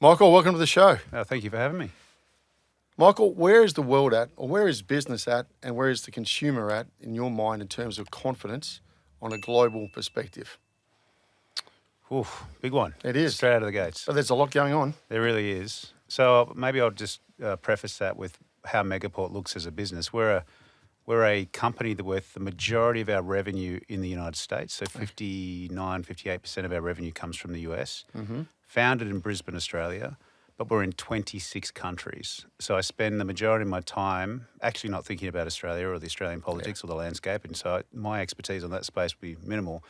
Michael, welcome to the show. Thank you for having me. Michael, where is the world at, or where is business at, and where is the consumer at in your mind in terms of confidence on a global perspective? Oof, big one. It is. Straight out of the gates. So there's a lot going on. There really is. So maybe I'll just preface that with how Megaport looks as a business. We're a company that with the majority of our revenue in the United States, so 58% of our revenue comes from the US, founded in Brisbane, Australia, but we're in 26 countries. So I spend the majority of my time actually not thinking about Australia or the Australian politics or the landscape, and so my expertise on that space will be minimal.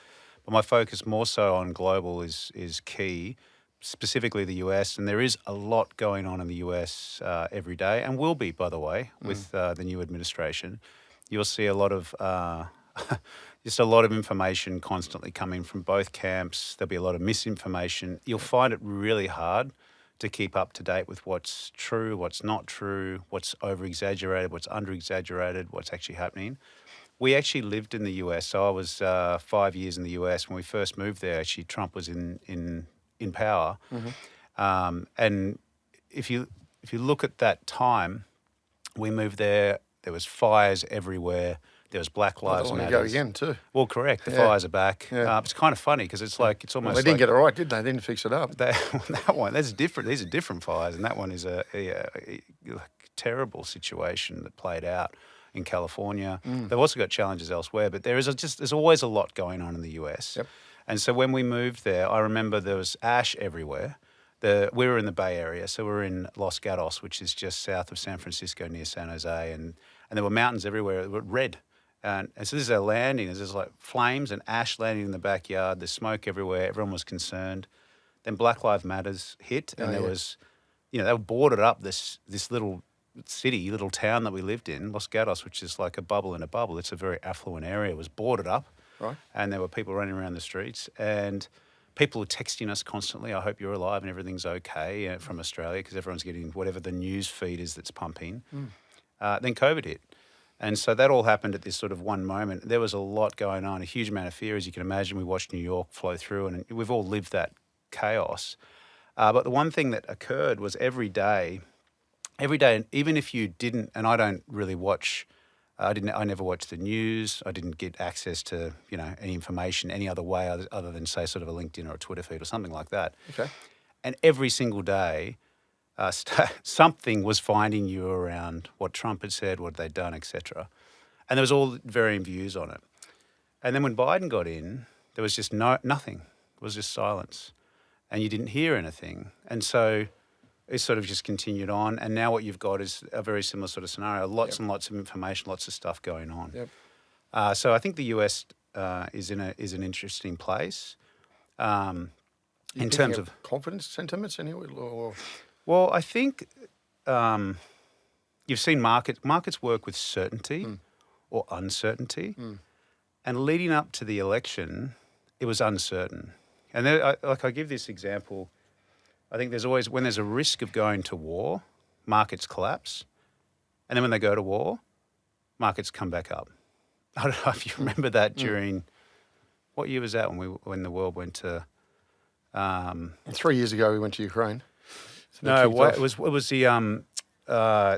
But my focus more so on global is key, specifically the US, and there is a lot going on in the US every day, and will be, by the way, with the new administration. You'll see a lot of just a lot of information constantly coming from both camps. There'll be a lot of misinformation. You'll find it really hard to keep up to date with what's true, what's not true, what's over-exaggerated, what's under-exaggerated, what's actually happening. We actually lived in the US. So I was 5 years in the US. When we first moved there, actually, Trump was in power. And if you look at that time, we moved there, there was fires everywhere. There was Black Lives Matter. Go again too. Well, correct. The fires are back. Yeah. It's kind of funny because it's like, it's almost Well, they didn't get it right, did they? They didn't fix it up. that one, that's different. These are different fires, and that one is a terrible situation that played out in California. They've also got challenges elsewhere, but there's always a lot going on in the US. Yep. And so when we moved there, I remember there was ash everywhere. We were in the Bay Area, so we were in Los Gatos, which is just south of San Francisco near San Jose, and there were mountains everywhere that were red. And so this is our landing. There's like flames and ash landing in the backyard. There's smoke everywhere. Everyone was concerned. Then Black Lives Matters hit, and there was, they boarded up this little city, little town that we lived in, Los Gatos, which is like a bubble in a bubble. It's a very affluent area. It was boarded up, Right. And there were people running around the streets, and people were texting us constantly, I hope you're alive and everything's okay, from Australia, because everyone's getting whatever the news feed is that's pumping. Then COVID hit. And so that all happened at this sort of one moment. There was a lot going on, a huge amount of fear, as you can imagine. We watched New York flow through, and we've all lived that chaos. But the one thing that occurred was every day, and even if you didn't, and I don't really watch, I never watched the news. I didn't get access to, any information any other way other than, say, sort of a LinkedIn or a Twitter feed or something like that. Okay. And every single day, something was finding you around what Trump had said, what they'd done, etc. And there was all varying views on it. And then when Biden got in, there was just nothing. It was just silence. And you didn't hear anything. And so it sort of just continued on. And now what you've got is a very similar sort of scenario. Lots and lots of information, lots of stuff going on. Yep. So I think the US is an interesting place. In terms of confidence sentiments anyway, or... Well, I think you've seen markets work with certainty or uncertainty. And leading up to the election, it was uncertain. And I give this example. I think there's always, when there's a risk of going to war, markets collapse. And then when they go to war, markets come back up. I don't know if you remember that during, what year was that when the world went to... 3 years ago we went to Ukraine. So no, it was the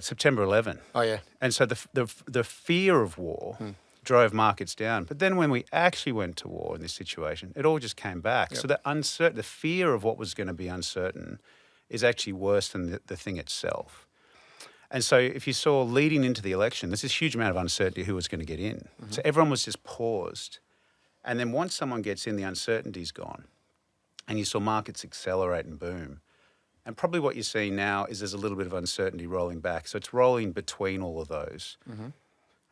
September 11. Oh yeah. And so the fear of war drove markets down. But then when we actually went to war in this situation, it all just came back. Yep. So the fear of what was going to be uncertain is actually worse than the thing itself. And so if you saw leading into the election, there's this huge amount of uncertainty who was going to get in. So everyone was just paused. And then once someone gets in, the uncertainty's gone. And you saw markets accelerate and boom. And probably what you're seeing now is there's a little bit of uncertainty rolling back. So it's rolling between all of those.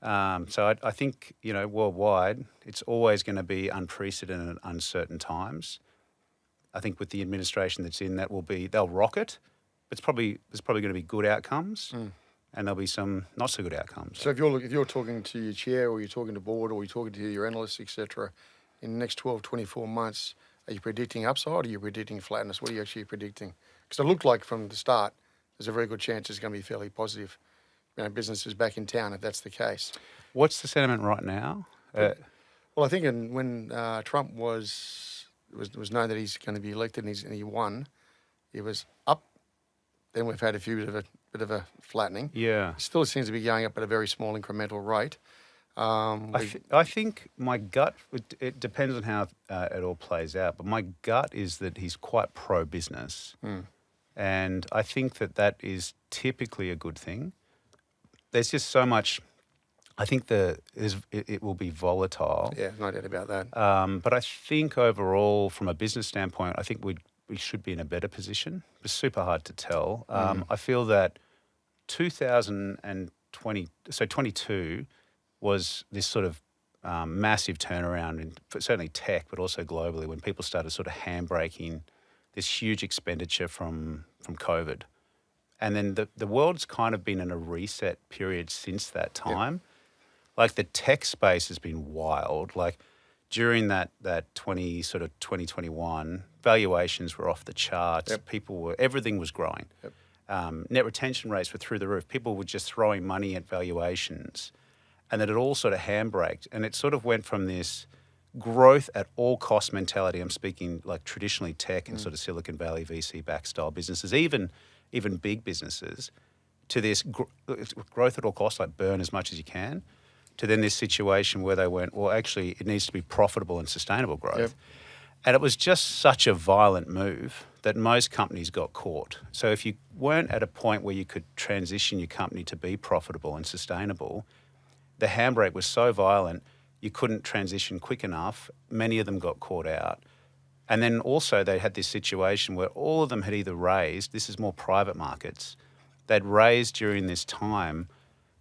So I think, worldwide, it's always going to be unprecedented and uncertain times. I think with the administration that's in, they'll rock it. But there's probably going to be good outcomes, and there'll be some not so good outcomes. So if you're talking to your chair, or you're talking to board, or you're talking to your analysts, etc., in the next 12, 24 months, are you predicting upside, or are you predicting flatness? What are you actually predicting? Because it looked like from the start, there's a very good chance it's going to be fairly positive. Business is back in town if that's the case. What's the sentiment right now? Well, I think when Trump was known that he's going to be elected and he won, it was up Then we've had a few bit of a flattening. Yeah. It still seems to be going up at a very small incremental rate. I think my gut, it depends on how it all plays out, but my gut is that he's quite pro-business. And I think that is typically a good thing. There's just so much, I think it will be volatile. Yeah, no doubt about that. But I think overall, from a business standpoint, I think we should be in a better position. It's super hard to tell. I feel that 22 was this sort of massive turnaround in certainly tech, but also globally, when people started sort of handbraking this huge expenditure from COVID. And then the world's kind of been in a reset period since that time. Yep. Like the tech space has been wild. Like during that 2021, valuations were off the charts. Yep. Everything was growing. Yep. Net retention rates were through the roof. People were just throwing money at valuations. And then it all sort of handbraked. And it sort of went from this growth at all cost mentality. I'm speaking like traditionally tech and sort of Silicon Valley VC-backed style businesses, even big businesses, to this growth at all costs, like burn as much as you can, to then this situation where they went, well, actually, it needs to be profitable and sustainable growth. Yep. And it was just such a violent move that most companies got caught. So if you weren't at a point where you could transition your company to be profitable and sustainable, the handbrake was so violent, you couldn't transition quick enough. Many of them got caught out. And then also they had this situation where all of them had either raised, this is more private markets, they'd raised during this time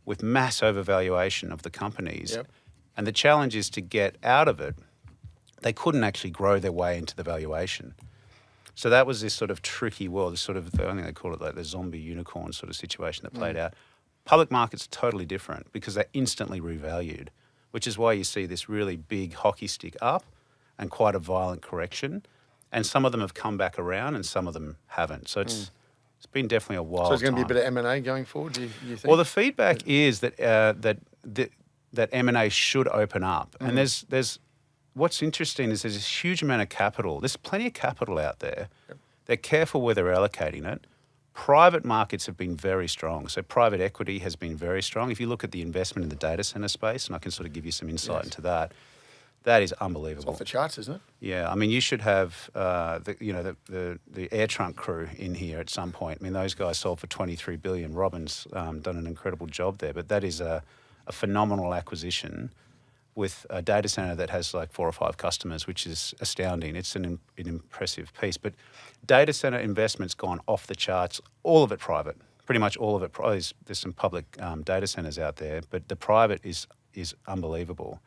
with mass overvaluation of the companies. Yep. And the challenge is to get out of it. They couldn't actually grow their way into the valuation. So that was this sort of tricky world, this sort of, I think they call it like the zombie unicorn sort of situation that played out. Public markets are totally different because they're instantly revalued, which is why you see this really big hockey stick up and quite a violent correction. And some of them have come back around and some of them haven't. So it's been definitely a wild time. So there's going to be a bit of M&A going forward, do you think? Well, the feedback is that that M&A should open up. And there's what's interesting is there's this huge amount of capital. There's plenty of capital out there. Yep. They're careful where they're allocating it. Private markets have been very strong. So private equity has been very strong. If you look at the investment in the data center space, and I can sort of give you some insight into that, that is unbelievable. It's off the charts, isn't it? Yeah, I mean, you should have the air trunk crew in here at some point. I mean, those guys sold for $23 billion. Robin's done an incredible job there, but that is a phenomenal acquisition with a data center that has like 4 or 5 customers, which is astounding. It's an impressive piece. But data center investment's gone off the charts, all of it private, pretty much all of it. There's some public data centers out there, but the private is unbelievable.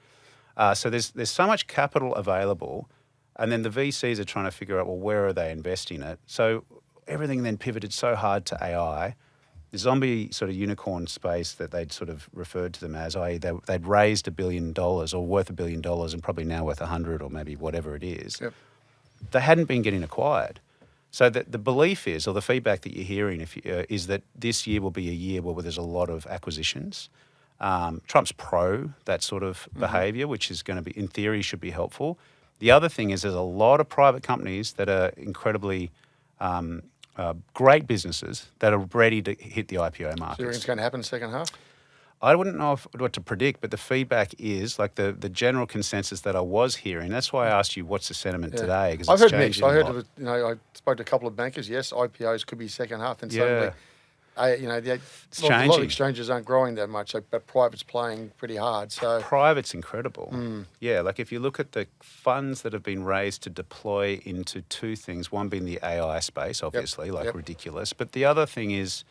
So there's so much capital available, and then the VCs are trying to figure out, well, where are they investing it? So everything then pivoted so hard to AI. The zombie sort of unicorn space that they'd sort of referred to them as, i.e. they'd raised $1 billion or worth $1 billion and probably now worth 100 or maybe whatever it is. Yep. They hadn't been getting acquired. So the belief is, or the feedback that you're hearing is that this year will be a year where there's a lot of acquisitions. Trump's pro that sort of behaviour, which is going to be, in theory, should be helpful. The other thing is there's a lot of private companies that are incredibly great businesses that are ready to hit the IPO market. So you reckon it's going to happen in the second half? I wouldn't know what to predict, but the feedback is like the general consensus that I was hearing. That's why I asked you what's the sentiment today. I've heard mixed. I heard, I spoke to a couple of bankers. Yes, IPOs could be second half, and suddenly, a lot of exchanges aren't growing that much, but private's playing pretty hard. So private's incredible. Yeah, like if you look at the funds that have been raised to deploy into 2 things, one being the AI space, obviously, ridiculous, but the other thing is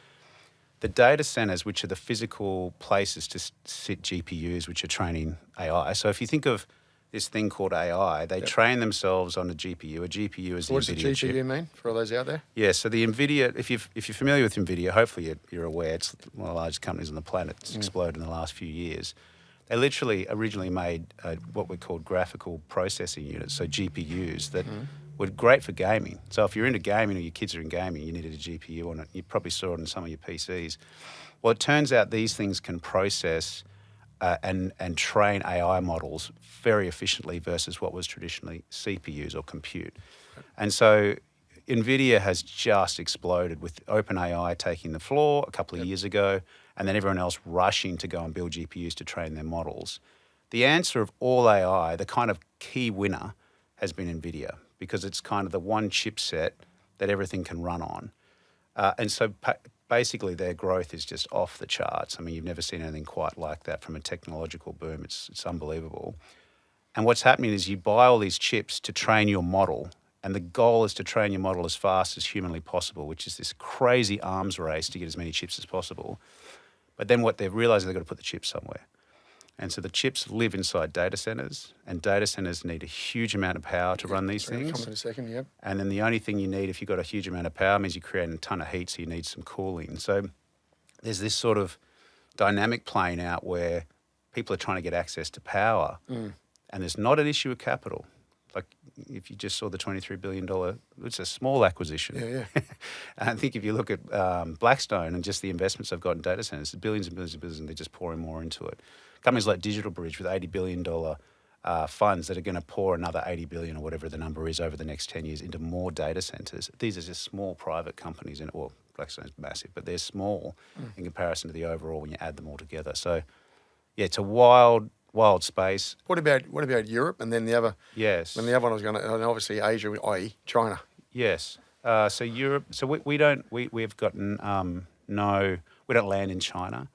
the data centers, which are the physical places to sit GPUs, which are training AI. So if you think of this thing called AI, they train themselves on a GPU. A GPU is the NVIDIA chip. What does the GPU mean for all those out there? Yeah, so the NVIDIA, if you're familiar with NVIDIA, hopefully you're aware, it's one of the largest companies on the planet. It's exploded in the last few years. They literally originally made what we called graphical processing units, so GPUs that were great for gaming. So if you're into gaming or your kids are in gaming, you needed a GPU on it. You probably saw it on some of your PCs. Well, it turns out these things can process and train AI models very efficiently versus what was traditionally CPUs or compute. And so NVIDIA has just exploded with OpenAI taking the floor a couple of years ago, and then everyone else rushing to go and build GPUs to train their models. The answer of all AI, the kind of key winner, has been NVIDIA, because it's kind of the one chipset that everything can run on. And so basically their growth is just off the charts. I mean, you've never seen anything quite like that from a technological boom. It's unbelievable. And what's happening is you buy all these chips to train your model, and the goal is to train your model as fast as humanly possible, which is this crazy arms race to get as many chips as possible. But then what they've realized is they've got to put the chips somewhere. And so the chips live inside data centers, and data centers need a huge amount of power to run these things. Come in a second, yep. And then the only thing you need if you've got a huge amount of power means you create a ton of heat, so you need some cooling. So there's this sort of dynamic playing out where people are trying to get access to power, and there's not an issue of capital. Like if you just saw the $23 billion, it's a small acquisition. Yeah. And I think if you look at Blackstone and just the investments they've got in data centers, billions and billions and billions, and they're just pouring more into it. Companies like DigitalBridge with $80 billion funds that are going to pour another 80 billion or whatever the number is over the next 10 years into more data centers. These are just small private companies, well, Blackstone's massive, but they're small in comparison to the overall when you add them all together. So, yeah, it's a wild space. What about Europe? And then the other? Yes. And the other one was going to, and obviously Asia, i.e. China. Yes. So Europe. So we've gotten we don't land in China.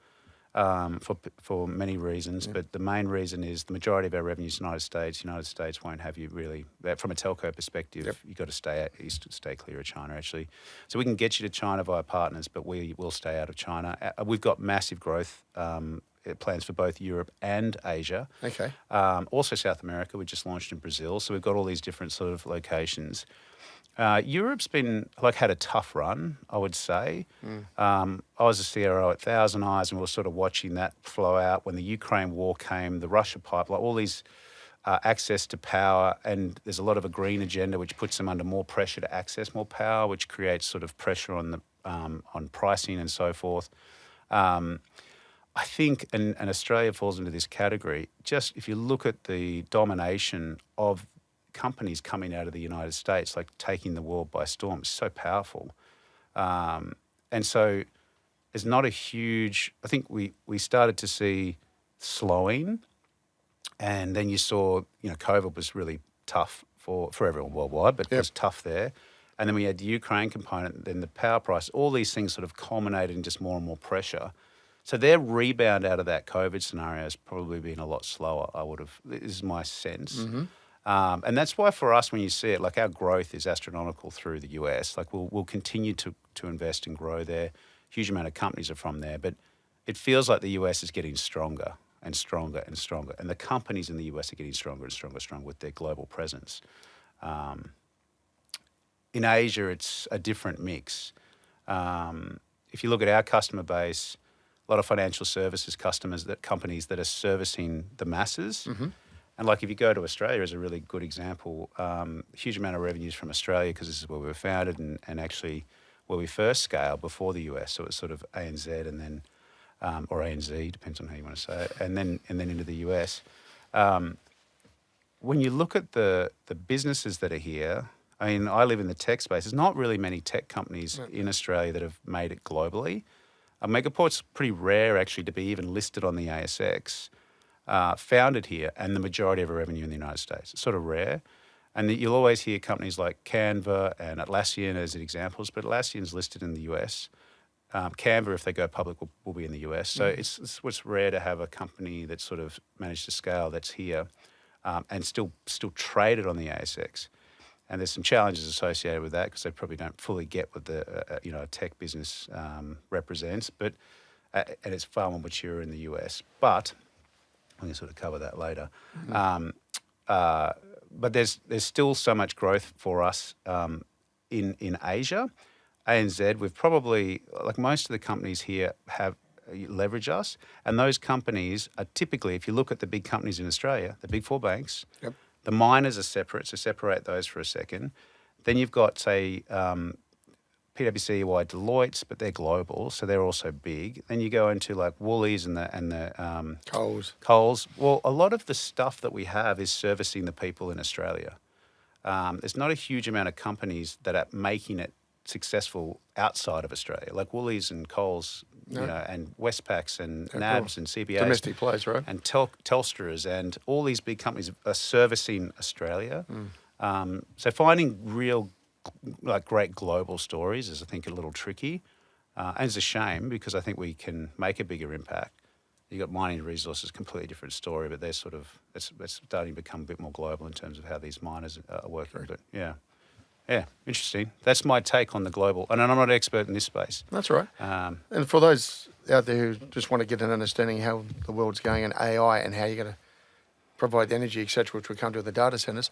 For many reasons, but the main reason is the majority of our revenue is United States. United States won't have you really. From a telco perspective, you've got to stay clear of China, actually. So we can get you to China via partners, but we will stay out of China. We've got massive growth plans for both Europe and Asia. Okay. Also South America. We just launched in Brazil, so we've got all these different sort of locations. Europe's been had a tough run, I would say. I was a CRO at Thousand Eyes, and we were sort of watching that flow out when the Ukraine war came, the Russia pipeline, all these access to power, and there's a lot of a green agenda which puts them under more pressure to access more power, which creates sort of pressure on the on pricing and so forth. I think, and Australia falls into this category. Just if you look at the domination of companies coming out of the United States, like taking the world by storm, is so powerful. And so there's not a huge, I think we started to see slowing, and then you saw, COVID was really tough for everyone worldwide, but it was tough there. And then we had the Ukraine component, then the power price, all these things sort of culminated in just more and more pressure. So their rebound out of that COVID scenario has probably been a lot slower, this is my sense. Mm-hmm. And that's why for us, when you see it, our growth is astronomical through the US. We'll continue to invest and grow there. Huge amount of companies are from there, but it feels like the US is getting stronger and stronger and stronger. And the companies in the US are getting stronger and stronger and stronger with their global presence. In Asia, it's a different mix. If you look at our customer base, a lot of financial services companies that are servicing the masses. Mm-hmm. And if you go to Australia is a really good example, huge amount of revenues from Australia because this is where we were founded and actually where we first scaled before the US. So it was sort of ANZ and then, or ANZ, depends on how you want to say it, and then into the US. When you look at the businesses that are here, I live in the tech space. There's not really many tech companies in Australia that have made it globally. Megaport's pretty rare actually to be even listed on the ASX. Founded here, and the majority of our revenue in the United States. It's sort of rare. And you'll always hear companies like Canva and Atlassian as examples, but Atlassian's listed in the US. Canva, if they go public, will be in the US. So it's what's rare to have a company that's sort of managed to scale that's here and still traded on the ASX. And there's some challenges associated with that because they probably don't fully get what a tech business represents. But and it's far more mature in the US. But we can sort of cover that later. Mm-hmm. But there's still so much growth for us in Asia. ANZ, we've probably, most of the companies here have leverage us. And those companies are typically, if you look at the big companies in Australia, the big four banks, the miners are separate, so separate those for a second. Then you've got, say, PwC, EY, Deloitte, but they're global, so they're also big. Then you go into Woolies and the Coles. Coles. Well, a lot of the stuff that we have is servicing the people in Australia. there's not a huge amount of companies that are making it successful outside of Australia, like Woolies and Coles, No. you know, and Westpacs and Yeah, NABs cool. and CBAs. Domestic players, right? And Telstras and all these big companies are servicing Australia. So finding real, like great global stories is, I think, a little tricky. And it's a shame because I think we can make a bigger impact. You've got mining resources, completely different story, but they're sort of, it's starting to become a bit more global in terms of how these miners are working. But yeah, interesting. That's my take on the global. And I'm not an expert in this space. That's right. And for those out there who just want to get an understanding how the world's going and AI and how you're going to provide the energy, etc., which we come to with the data centers,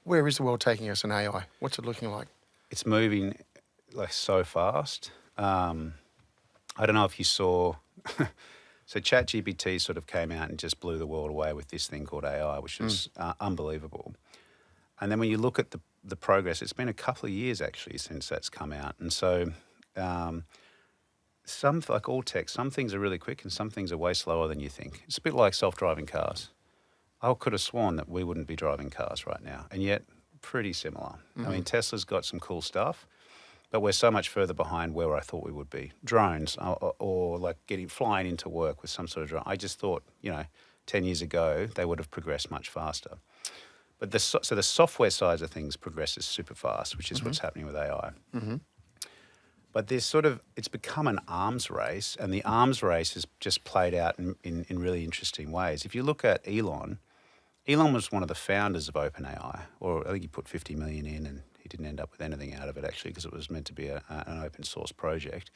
where is the world taking us in AI? What's it looking like? It's moving like so fast. I don't know if you saw, so ChatGPT sort of came out and just blew the world away with this thing called AI, which was unbelievable. And then when you look at the progress, it's been a couple of years actually since that's come out. And so some, like all tech, some things are really quick and some things are way slower than you think. It's a bit like self-driving cars. I could have sworn that we wouldn't be driving cars right now, and yet pretty similar. I mean, Tesla's got some cool stuff, but we're so much further behind where I thought we would be. Drones, or like flying into work with some sort of drone. I just thought, 10 years ago, they would have progressed much faster. But so the software side of things progresses super fast, which is what's happening with AI. But there's it's become an arms race, and the arms race has just played out in really interesting ways. If you look at Elon was one of the founders of OpenAI, or I think he put 50 million in and he didn't end up with anything out of it actually because it was meant to be an open source project.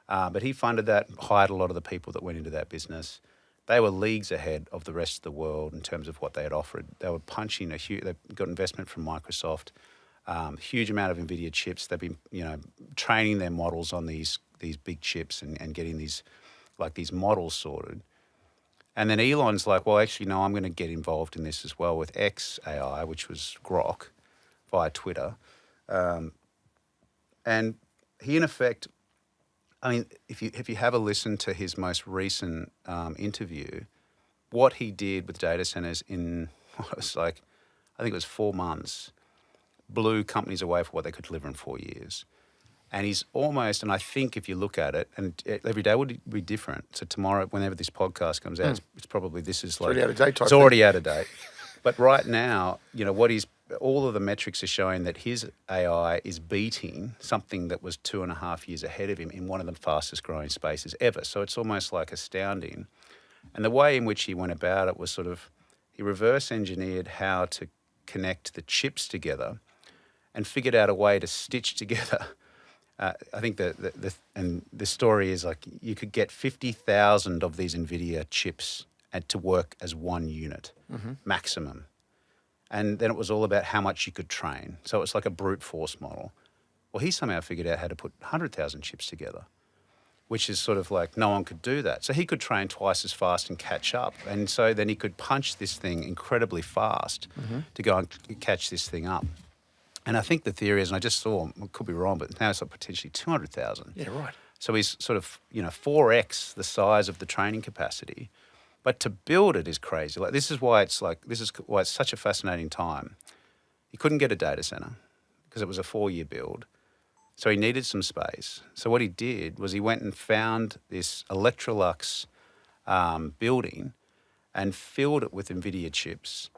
But he funded that, hired a lot of the people that went into that business. They were leagues ahead of the rest of the world in terms of what they had offered. They were punching they got investment from Microsoft, huge amount of NVIDIA chips. They've been, training their models on these big chips and getting these models sorted. And then Elon's like, well, actually, no, I'm going to get involved in this as well with XAI, which was Grok, via Twitter. And he, in effect, I mean, if you have a listen to his most recent interview, what he did with data centers in what was I think it was 4 months, blew companies away for what they could deliver in 4 years. And he's almost, and I think if you look at it, and every day would be different. So tomorrow, whenever this podcast comes out, it's probably Already out of date type it's thing. already out of date. But right now, all of the metrics are showing that his AI is beating something that was 2.5 years ahead of him in one of the fastest growing spaces ever. So it's almost like astounding. And the way in which he went about it was he reverse engineered how to connect the chips together and figured out a way to stitch together. I think the story is you could get 50,000 of these NVIDIA chips to work as one unit, maximum. And then it was all about how much you could train. So it's like a brute force model. Well, he somehow figured out how to put 100,000 chips together, which is no one could do that. So he could train twice as fast and catch up. And so then he could punch this thing incredibly fast to go and catch this thing up. And I think the theory is, and I just saw, I could be wrong, but now it's potentially 200,000. Yeah, right. So he's 4x the size of the training capacity. But to build it is crazy. This is why it's such a fascinating time. He couldn't get a data center because it was a 4-year build. So he needed some space. So what he did was he went and found this Electrolux building and filled it with NVIDIA chips,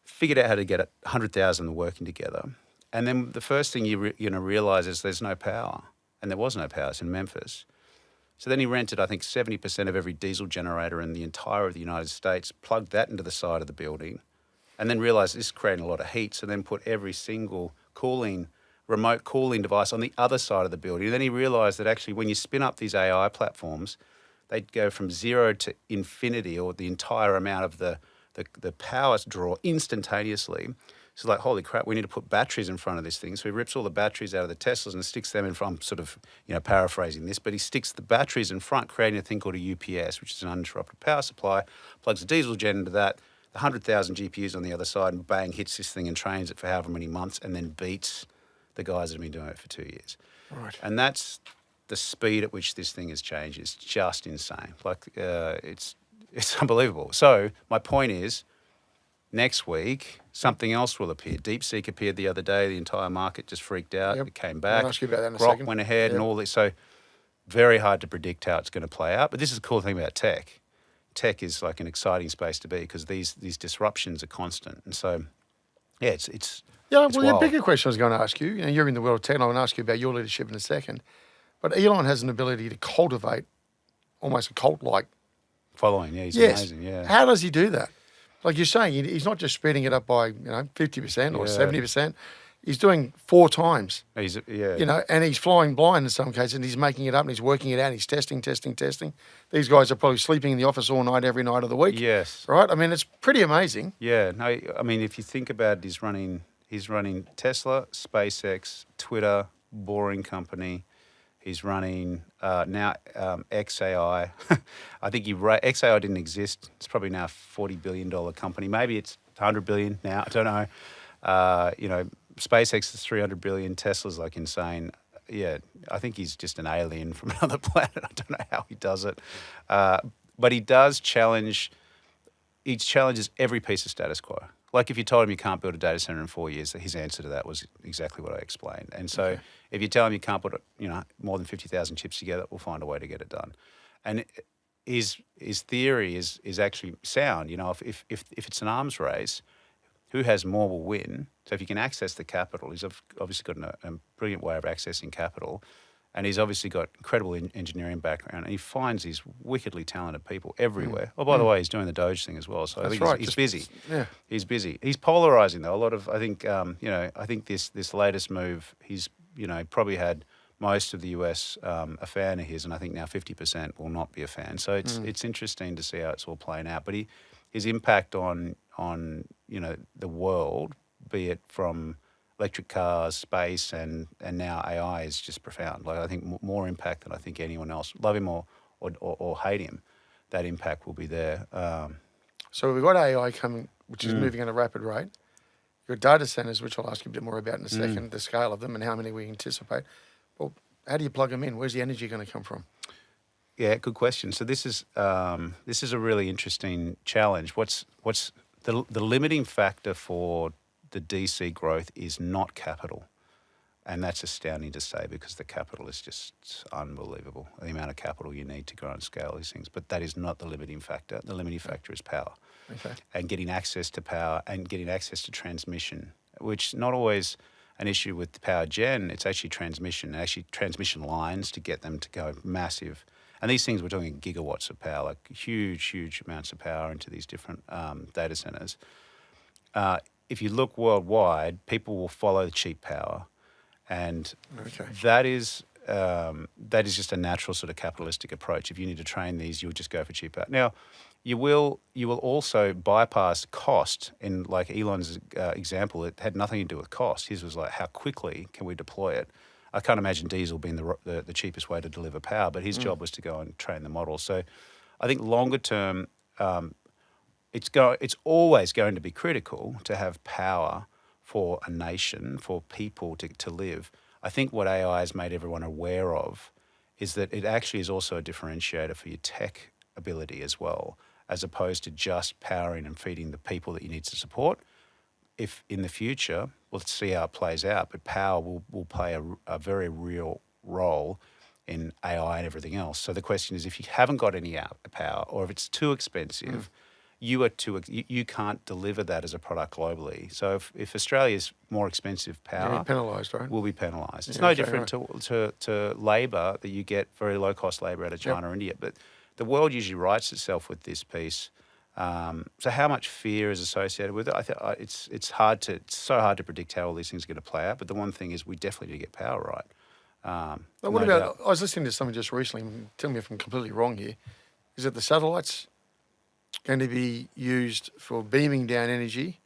figured out how to get 100,000 working together. And then the first thing you're going to realize is there's no power. And there was no power. It's in Memphis. So then he rented, I think, 70% of every diesel generator in the entire of the United States, plugged that into the side of the building, and then realized this is creating a lot of heat, so then put every single remote cooling device on the other side of the building. And then he realized that actually when you spin up these AI platforms, they'd go from 0 to infinity, or the entire amount of the power draw instantaneously. So holy crap, we need to put batteries in front of this thing. So he rips all the batteries out of the Teslas and sticks them in front. I'm paraphrasing this, but he sticks the batteries in front, creating a thing called a UPS, which is an uninterrupted power supply, plugs a diesel gen into that, the 100,000 GPUs on the other side, and bang, hits this thing and trains it for however many months, and then beats the guys that have been doing it for 2 years. Right. And that's the speed at which this thing has changed. It's just insane. It's unbelievable. So my point is, Next week, something else will appear. DeepSeek appeared the other day. The entire market just freaked out. Yep. It came I'll back. ask you about that in a Grok second. went ahead and Yep. all this. So very hard to predict how it's going to play out. But this is the cool thing about tech. Tech is like an exciting space to be because these disruptions are constant. And so, yeah, it's Yeah, it's well, the wild. bigger question I was going to ask you, you're in the world of tech, and I want to ask you about your leadership in a second. But Elon has an ability to cultivate almost a cult-like. Following, yeah, he's Yes. amazing, yeah. How does he do that? Like you're saying, he's not just speeding it up by 50% or Yeah. 70%. He's doing 4 times. He's, yeah. And he's flying blind in some cases, and he's making it up, and he's working it out, and he's testing. These guys are probably sleeping in the office all night, every night of the week. Yes. Right? I mean, it's pretty amazing. Yeah, no, I mean, if you think about it, he's running Tesla, SpaceX, Twitter, Boring Company. He's running now XAI. I think XAI didn't exist. It's probably now a $40 billion company. Maybe it's $100 billion now. I don't know. SpaceX is $300 billion. Tesla's like insane. Yeah, I think he's just an alien from another planet. I don't know how he does it. But he does challenge. He challenges every piece of status quo. Like if you told him you can't build a data center in 4 years, his answer to that was exactly what I explained. And so if you tell him you can't put more than 50,000 chips together, we'll find a way to get it done. And his theory is actually sound. If it's an arms race, who has more will win. So if you can access the capital, he's obviously got a brilliant way of accessing capital. And he's obviously got incredible engineering background, and he finds these wickedly talented people everywhere. Oh, by the way, he's doing the Doge thing as well, so I think he's busy. Yeah. He's busy. He's polarizing though. A lot of I think this latest move, he's probably had most of the US a fan of his, and I think now 50% will not be a fan. So it's interesting to see how it's all playing out. But his impact on the world, be it from electric cars, space, and now AI is just profound. Like I think more impact than I think anyone else. Love him or hate him, that impact will be there. So we've got AI coming, which is moving at a rapid rate. You've got data centers, which I'll ask you a bit more about in a second, the scale of them and how many we anticipate. Well, how do you plug them in? Where's the energy going to come from? Yeah, good question. So this is a really interesting challenge. What's the limiting factor for the DC growth is not capital. And that's astounding to say because the capital is just unbelievable, the amount of capital you need to grow and scale these things. But that is not the limiting factor. The limiting factor is power. Okay. And getting access to power and getting access to transmission, which not always an issue with power gen, it's actually transmission lines to get them to go massive. And these things, we're talking gigawatts of power, like huge amounts of power into these different data centers. If you look worldwide, people will follow cheap power, and that is just a natural sort of capitalistic approach. If you need to train these, you'll just go for cheap power. Now, you will also bypass cost. In like Elon's example, it had nothing to do with cost. His was like, how quickly can we deploy it? I can't imagine diesel being the cheapest way to deliver power, but his job was to go and train the model. So, I think longer term. It's always going to be critical to have power for a nation, for people to live. I think what AI has made everyone aware of is that it actually is also a differentiator for your tech ability as well, as opposed to just powering and feeding the people that you need to support. If in the future, let's see how it plays out, but power will play a very real role in AI and everything else. So the question is, if you haven't got any power or if it's too expensive, you can't deliver that as a product globally. So if Australia's more expensive power, You're penalised, right? will be penalised. It's Yeah, no okay, different to labour that you get very low cost labour out of China or India. But the world usually writes itself with this piece. So how much fear is associated with it? I think it's so hard to predict how all these things are going to play out. But the one thing is we definitely need to get power right. What about? I was listening to something just recently. Tell me if I'm completely wrong here. Is that the satellites going to be used for beaming down energy,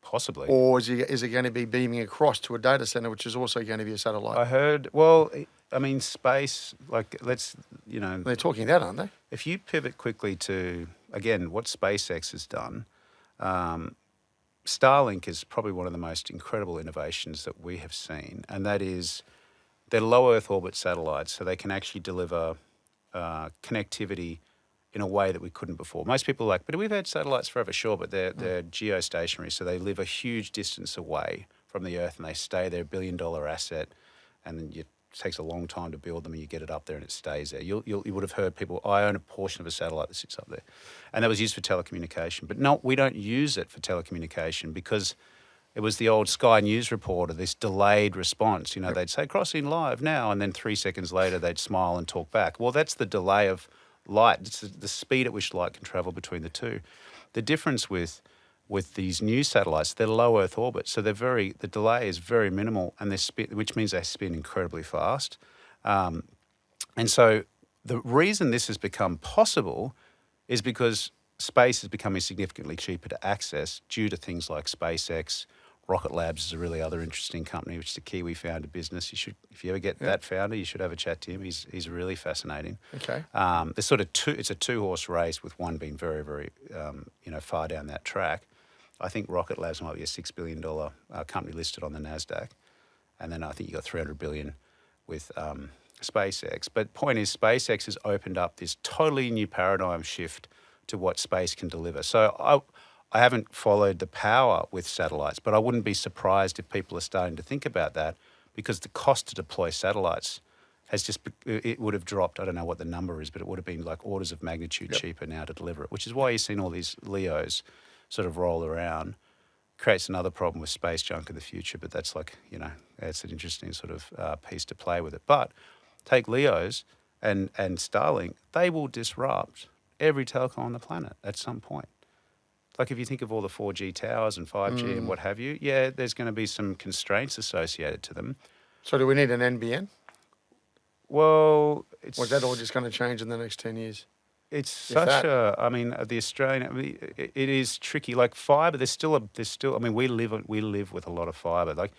Possibly. or is it going to be beaming across to a data center, which is also going to be a satellite? I heard. Well, I mean, space. Like, They're talking that, aren't they? If you pivot quickly to again what SpaceX has done, Starlink is probably one of the most incredible innovations that we have seen, and that is they're low Earth orbit satellites, so they can actually deliver connectivity in a way that we couldn't before. Most people are like, but we've had satellites forever, sure, but they're geostationary, so they live a huge distance away from the Earth and they stay there, $1 billion asset, and then it takes a long time to build them and you get it up there and it stays there. You would have heard people, I own a portion of a satellite that sits up there. And that was used for telecommunication. But no, we don't use it for telecommunication because it was the old Sky News reporter, this delayed response. You know, they'd say, crossing live now, and then 3 seconds later they'd smile and talk back. Well, that's the delay of light. It's the speed at which light can travel between the two. The difference with these new satellites, they're low Earth orbit, so the delay is very minimal, and which means they spin incredibly fast. And so the reason this has become possible is because space is becoming significantly cheaper to access due to things like SpaceX. Rocket Labs is a really other interesting company, which is a Kiwi-founded business. You should, if you ever get that founder, you should have a chat to him. He's really fascinating. Okay. There's sort of it's a two-horse race with one being very, very, far down that track. I think Rocket Labs might be a $6 billion company listed on the NASDAQ. And then I think you got $300 billion with SpaceX. But point is, SpaceX has opened up this totally new paradigm shift to what space can deliver. So I haven't followed the power with satellites, but I wouldn't be surprised if people are starting to think about that because the cost to deploy satellites it would have dropped. I don't know what the number is, but it would have been like orders of magnitude cheaper now to deliver it, which is why you've seen all these LEOs sort of roll around. Creates another problem with space junk in the future, but that's like, it's an interesting sort of piece to play with it. But take LEOs and Starlink, they will disrupt every telecom on the planet at some point. Like if you think of all the 4G towers and 5G and what have you, there's going to be some constraints associated to them. So do we need an NBN? Well, Or is that all just going to change in the next 10 years? It's such the Australian, it is tricky. Like fibre, we live with a lot of fibre. Like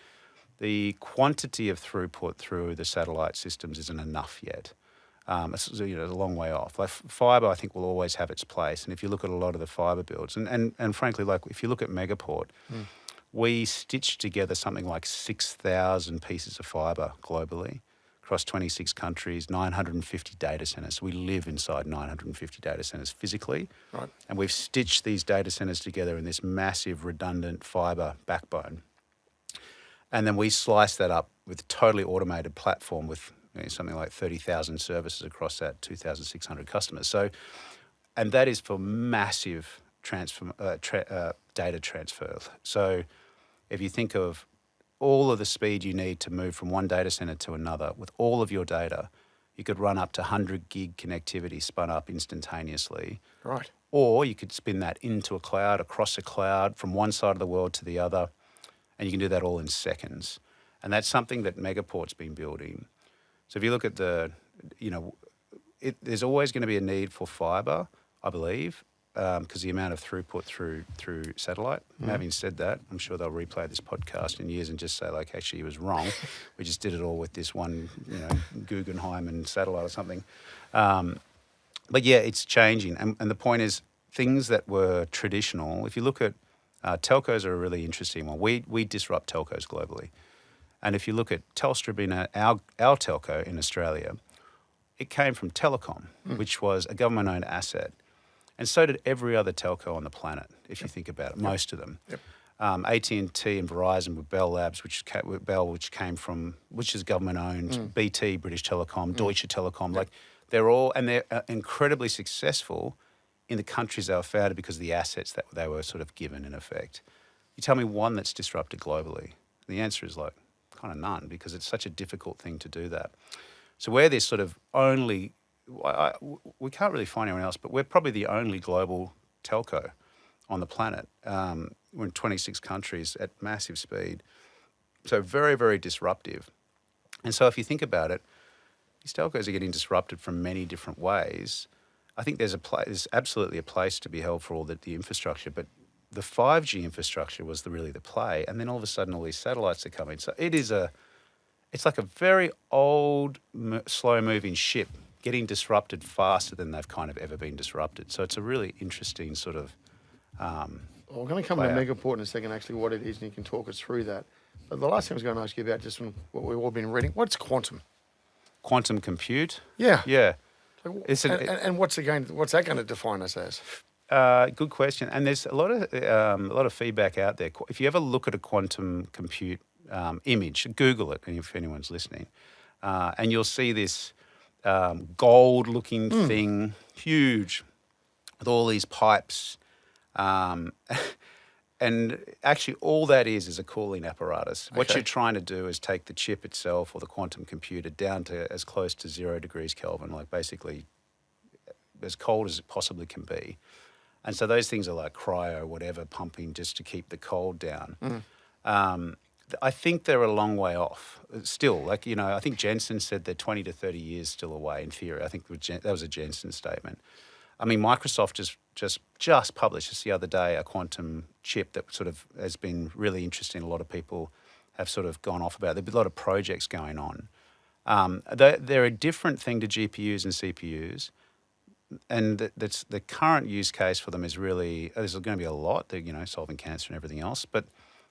the quantity of throughput through the satellite systems isn't enough yet. It's a long way off. Like fibre, I think will always have its place. And if you look at a lot of the fibre builds, and frankly, like if you look at Megaport, we stitched together something like 6,000 pieces of fibre globally across 26 countries, 950 data centres. We live inside 950 data centres physically. Right. And we've stitched these data centres together in this massive redundant fibre backbone. And then we slice that up with a totally automated platform with something like 30,000 services across that, 2,600 customers. So, and that is for massive data transfer. So if you think of all of the speed you need to move from one data center to another with all of your data, you could run up to 100 gig connectivity spun up instantaneously. Right. Or you could spin that into a cloud, across a cloud, from one side of the world to the other, and you can do that all in seconds. And that's something that Megaport's been building. So if you look at there's always going to be a need for fibre, I believe, because the amount of throughput through satellite. Having said that, I'm sure they'll replay this podcast in years and just say, like, actually, he was wrong. We just did it all with this one, Guggenheim and satellite or something. But yeah, it's changing. And the point is, things that were traditional, if you look at telcos are a really interesting one. We disrupt telcos globally. And if you look at Telstra being our telco in Australia, it came from telecom, which was a government-owned asset. And so did every other telco on the planet, if you think about it, most of them. Yep. AT&T and Verizon with Bell Labs, which is government-owned, BT, British Telecom, Deutsche Telekom, like they're incredibly successful in the countries they were founded because of the assets that they were sort of given in effect. You tell me one that's disrupted globally. The answer is like kind of none because it's such a difficult thing to do that. So we're this sort of only, we can't really find anyone else, but we're probably the only global telco on the planet. We're in 26 countries at massive speed. So very, very disruptive. And so if you think about it, these telcos are getting disrupted from many different ways. I think there's absolutely a place to be held for all the infrastructure, but the 5G infrastructure was really the play. And then all of a sudden, all these satellites are coming. So it's like a very old, slow-moving ship getting disrupted faster than they've kind of ever been disrupted. So it's a really interesting sort of we're going to come to Megaport in a second, actually, what it is, and you can talk us through that. But the last thing I was going to ask you about, just from what we've all been reading, what's quantum? Quantum compute? Yeah. Yeah. So, It's an, and what's that going to define us as? Good question. And there's a lot of feedback out there. If you ever look at a quantum compute image, Google it, if anyone's listening, and you'll see this gold-looking thing, huge, with all these pipes. Um, and actually, all that is a cooling apparatus. What Okay. you're trying to do is take the chip itself or the quantum computer down to as close to 0 degrees Kelvin, like basically as cold as it possibly can be. And so those things are like cryo, whatever, pumping just to keep the cold down. I think they're a long way off still. Like, I think Jensen said they're 20 to 30 years still away in theory. I think that was a Jensen statement. I mean, Microsoft just published just the other day a quantum chip that sort of has been really interesting. A lot of people have sort of gone off about it. There's been a lot of projects going on. They're a different thing to GPUs and CPUs. And that's the current use case for them is really, there's going to be a lot, they're, solving cancer and everything else. But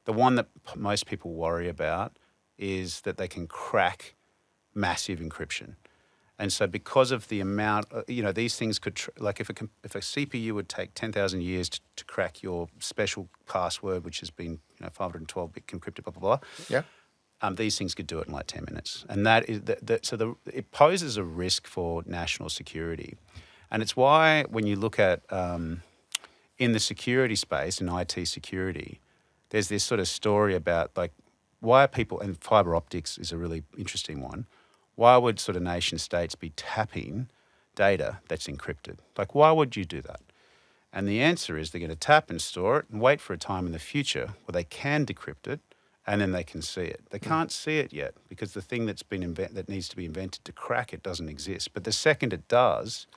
the one that most people worry about is that they can crack massive encryption. And so because of the amount, these things could, like if a CPU would take 10,000 years to crack your special password, which has been 512-bit encrypted, blah, blah, blah. Yeah. These things could do it in like 10 minutes. And that is, it poses a risk for national security. And it's why when you look at, in the security space, in IT security, there's this sort of story about like, why are people, and fibre optics is a really interesting one, why would sort of nation states be tapping data that's encrypted? Like, why would you do that? And the answer is they're going to tap and store it and wait for a time in the future where they can decrypt it and then they can see it. They can't see it yet because the thing that needs to be invented to crack it doesn't exist. But the second it does,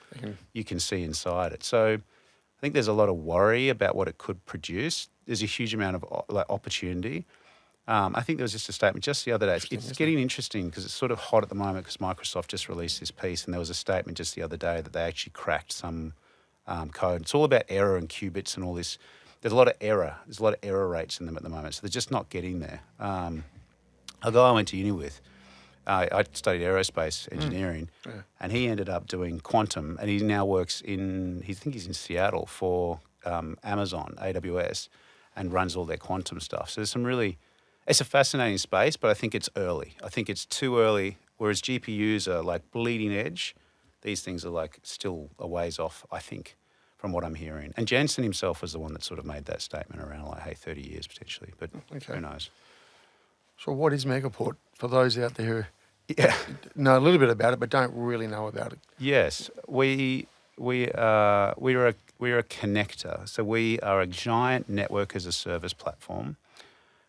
you can see inside it. So I think there's a lot of worry about what it could produce. There's a huge amount of opportunity. I think there was just a statement just the other day. It's getting interesting because it's sort of hot at the moment because Microsoft just released this piece and there was a statement just the other day that they actually cracked some code. It's all about error and qubits and all this. There's a lot of error. There's a lot of error rates in them at the moment. So they're just not getting there. A guy I went to uni with, I studied aerospace engineering and he ended up doing quantum and he now works I think he's in Seattle for Amazon, AWS, and runs all their quantum stuff. So there's some really, it's a fascinating space, but I think it's early. I think it's too early, whereas GPUs are like bleeding edge. These things are like still a ways off, I think, from what I'm hearing. And Jensen himself was the one that sort of made that statement around like, hey, 30 years potentially, but who knows? So what is Megaport for those out there who Yeah. know a little bit about it but don't really know about it? Yes, we're a connector. So we are a giant network as a service platform.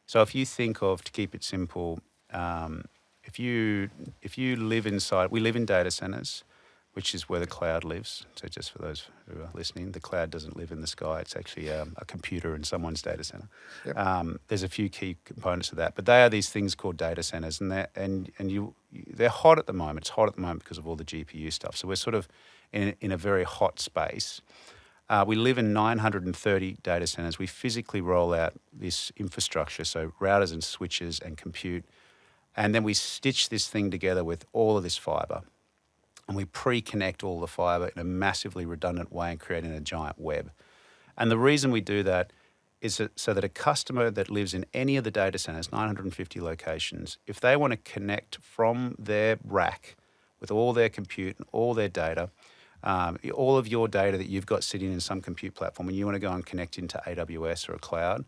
So if you think of, to keep it simple, if you live inside, we live in data centers, which is where the cloud lives. So just for those who are listening, the cloud doesn't live in the sky. It's actually a computer in someone's data center. Yep. There's a few key components of that, but they are these things called data centers, and they're hot at the moment. It's hot at the moment because of all the GPU stuff. So we're sort of in a very hot space. We live in 930 data centers. We physically roll out this infrastructure, so routers and switches and compute, and then we stitch this thing together with all of this fiber. And we pre-connect all the fiber in a massively redundant way and creating a giant web. And the reason we do that is so that a customer that lives in any of the data centers, 950 locations, if they want to connect from their rack with all their compute and all their data, all of your data that you've got sitting in some compute platform, and you want to go and connect into AWS or a cloud,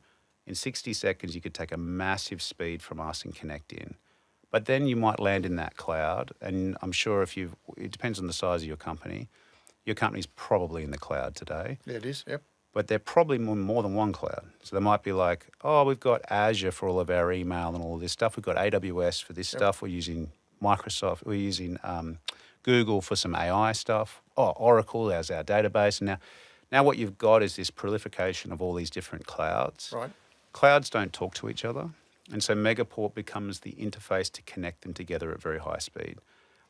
in 60 seconds you could take a massive speed from us and connect in. But then you might land in that cloud, and I'm sure it depends on the size of your company. Your company's probably in the cloud today. Yeah, it is, yep. But they're probably more than one cloud. So they might be like, we've got Azure for all of our email and all of this stuff. We've got AWS for this stuff. We're using Microsoft. We're using Google for some AI stuff. Oracle as our database. And now what you've got is this proliferation of all these different clouds. Right. Clouds don't talk to each other. And so Megaport becomes the interface to connect them together at very high speed.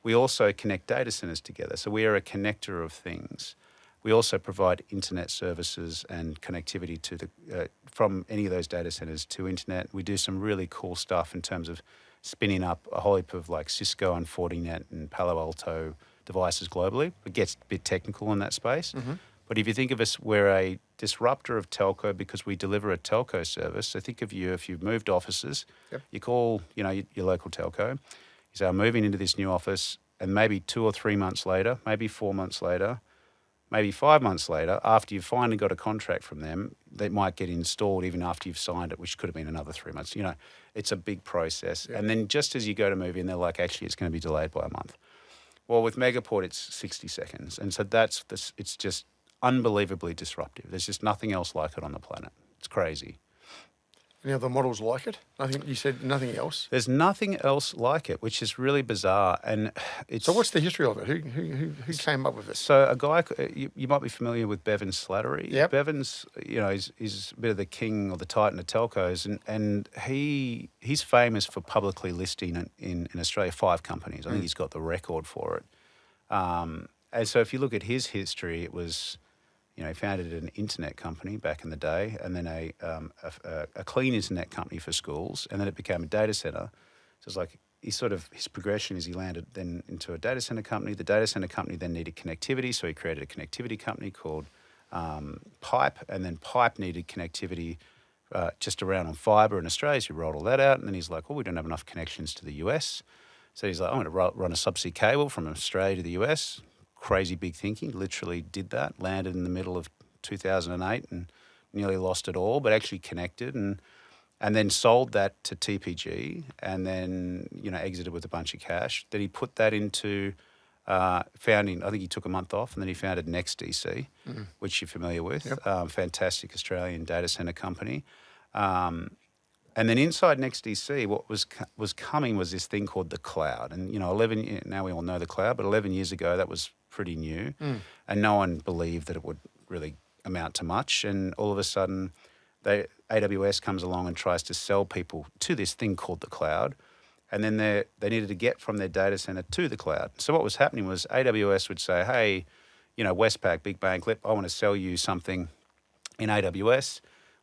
We also connect data centers together. So we are a connector of things. We also provide internet services and connectivity to from any of those data centers to internet. We do some really cool stuff in terms of spinning up a whole heap of like Cisco and Fortinet and Palo Alto devices globally. It gets a bit technical in that space. But if you think of us, we're a disruptor of telco because we deliver a telco service. So think of you, if you've moved offices, you call, your local telco. You say, I'm moving into this new office, and maybe 2 or 3 months later, maybe 4 months later, maybe 5 months later, after you've finally got a contract from them, that might get installed even after you've signed it, which could have been another 3 months. It's a big process. And then just as you go to move in, they're like, actually, it's going to be delayed by a month. Well, with Megaport, it's 60 seconds. And so it's just unbelievably disruptive. There's just nothing else like it on the planet. It's crazy. Any other models like it? You said nothing else. There's nothing else like it, which is really bizarre. And it's So what's the history of it? Who came up with it? So a guy, you might be familiar with Bevan Slattery. Yep. Bevan's, is a bit of the king or the titan of telcos, and he's famous for publicly listing in Australia 5 companies. I think he's got the record for it. And so if you look at his history, it was, he founded an internet company back in the day, and then a clean internet company for schools, and then it became a data center. So it's like his progression is he landed then into a data center company. The data center company then needed connectivity, so he created a connectivity company called Pipe, and then Pipe needed connectivity just around on fibre in Australia, so he rolled all that out, and then he's like, we don't have enough connections to the US. So he's like, I'm going to run a subsea cable from Australia to the US. Crazy big thinking, literally did that, landed in the middle of 2008 and nearly lost it all, but actually connected and then sold that to TPG and then, exited with a bunch of cash. Then he put that into founding, I think he took a month off, and then he founded NextDC, which you're familiar with, fantastic Australian data center company. And then inside NextDC, what was coming was this thing called the cloud. And, now we all know the cloud, but 11 years ago, that was pretty new. And no one believed that it would really amount to much. And all of a sudden, AWS comes along and tries to sell people to this thing called the cloud. And then they needed to get from their data center to the cloud. So what was happening was AWS would say, hey, Westpac, big bank, I want to sell you something in AWS.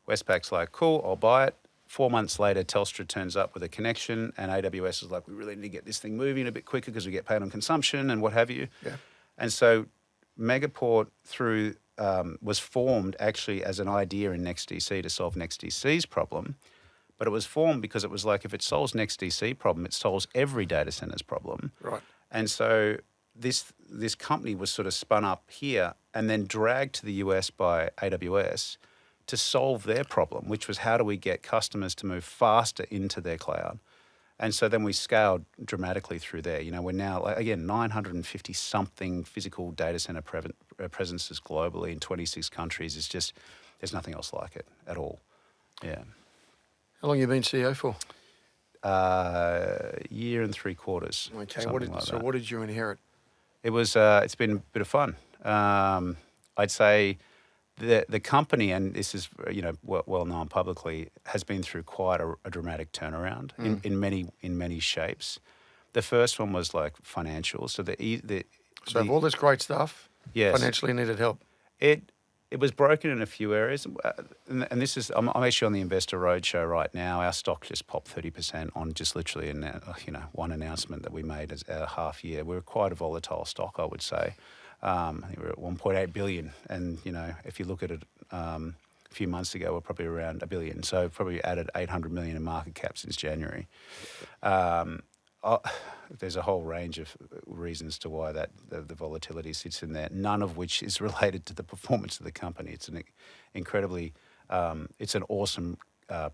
Westpac's like, cool, I'll buy it. 4 months later, Telstra turns up with a connection, and AWS is like, we really need to get this thing moving a bit quicker because we get paid on consumption and what have you. Yeah. And so Megaport was formed actually as an idea in NextDC to solve NextDC's problem. But it was formed because it was like, if it solves NextDC problem, it solves every data center's problem. Right. And so this company was sort of spun up here and then dragged to the US by AWS to solve their problem, which was how do we get customers to move faster into their cloud. And so then we scaled dramatically through there. We're now, again, 950-something physical data center presences globally in 26 countries. It's just, there's nothing else like it at all. Yeah. How long have you been CEO for? Year and 3 quarters. Okay. What did you inherit? It was, it's been a bit of fun. I'd say the company, and this is well known publicly, has been through quite a dramatic turnaround in many shapes. The first one was like financial. So of all this great stuff, yes, financially needed help. It was broken in a few areas, and this is I'm actually on the Investor Roadshow right now. Our stock just popped 30% on just literally one announcement that we made as our half year. We're quite a volatile stock, I would say. I think we're at 1.8 billion, and if you look at it a few months ago, we're probably around $1 billion. So probably added 800 million in market cap since January. There's a whole range of reasons to why the volatility sits in there, none of which is related to the performance of the company. It's an incredibly, it's an awesome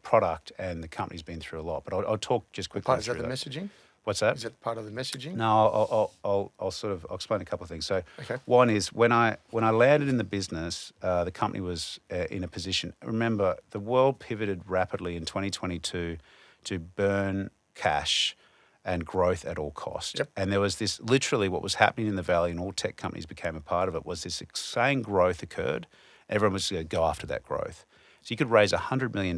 product, and the company's been through a lot. But I'll talk just quickly. Is that the messaging? What's that? Is it part of the messaging? No, I'll explain a couple of things. So, One is when I landed in the business, the company was in a position. Remember, the world pivoted rapidly in 2022 to burn cash and growth at all costs. Yep. And there was this, literally what was happening in the Valley, and all tech companies became a part of it, was this insane growth occurred. Everyone was going to go after that growth. So you could raise $100 million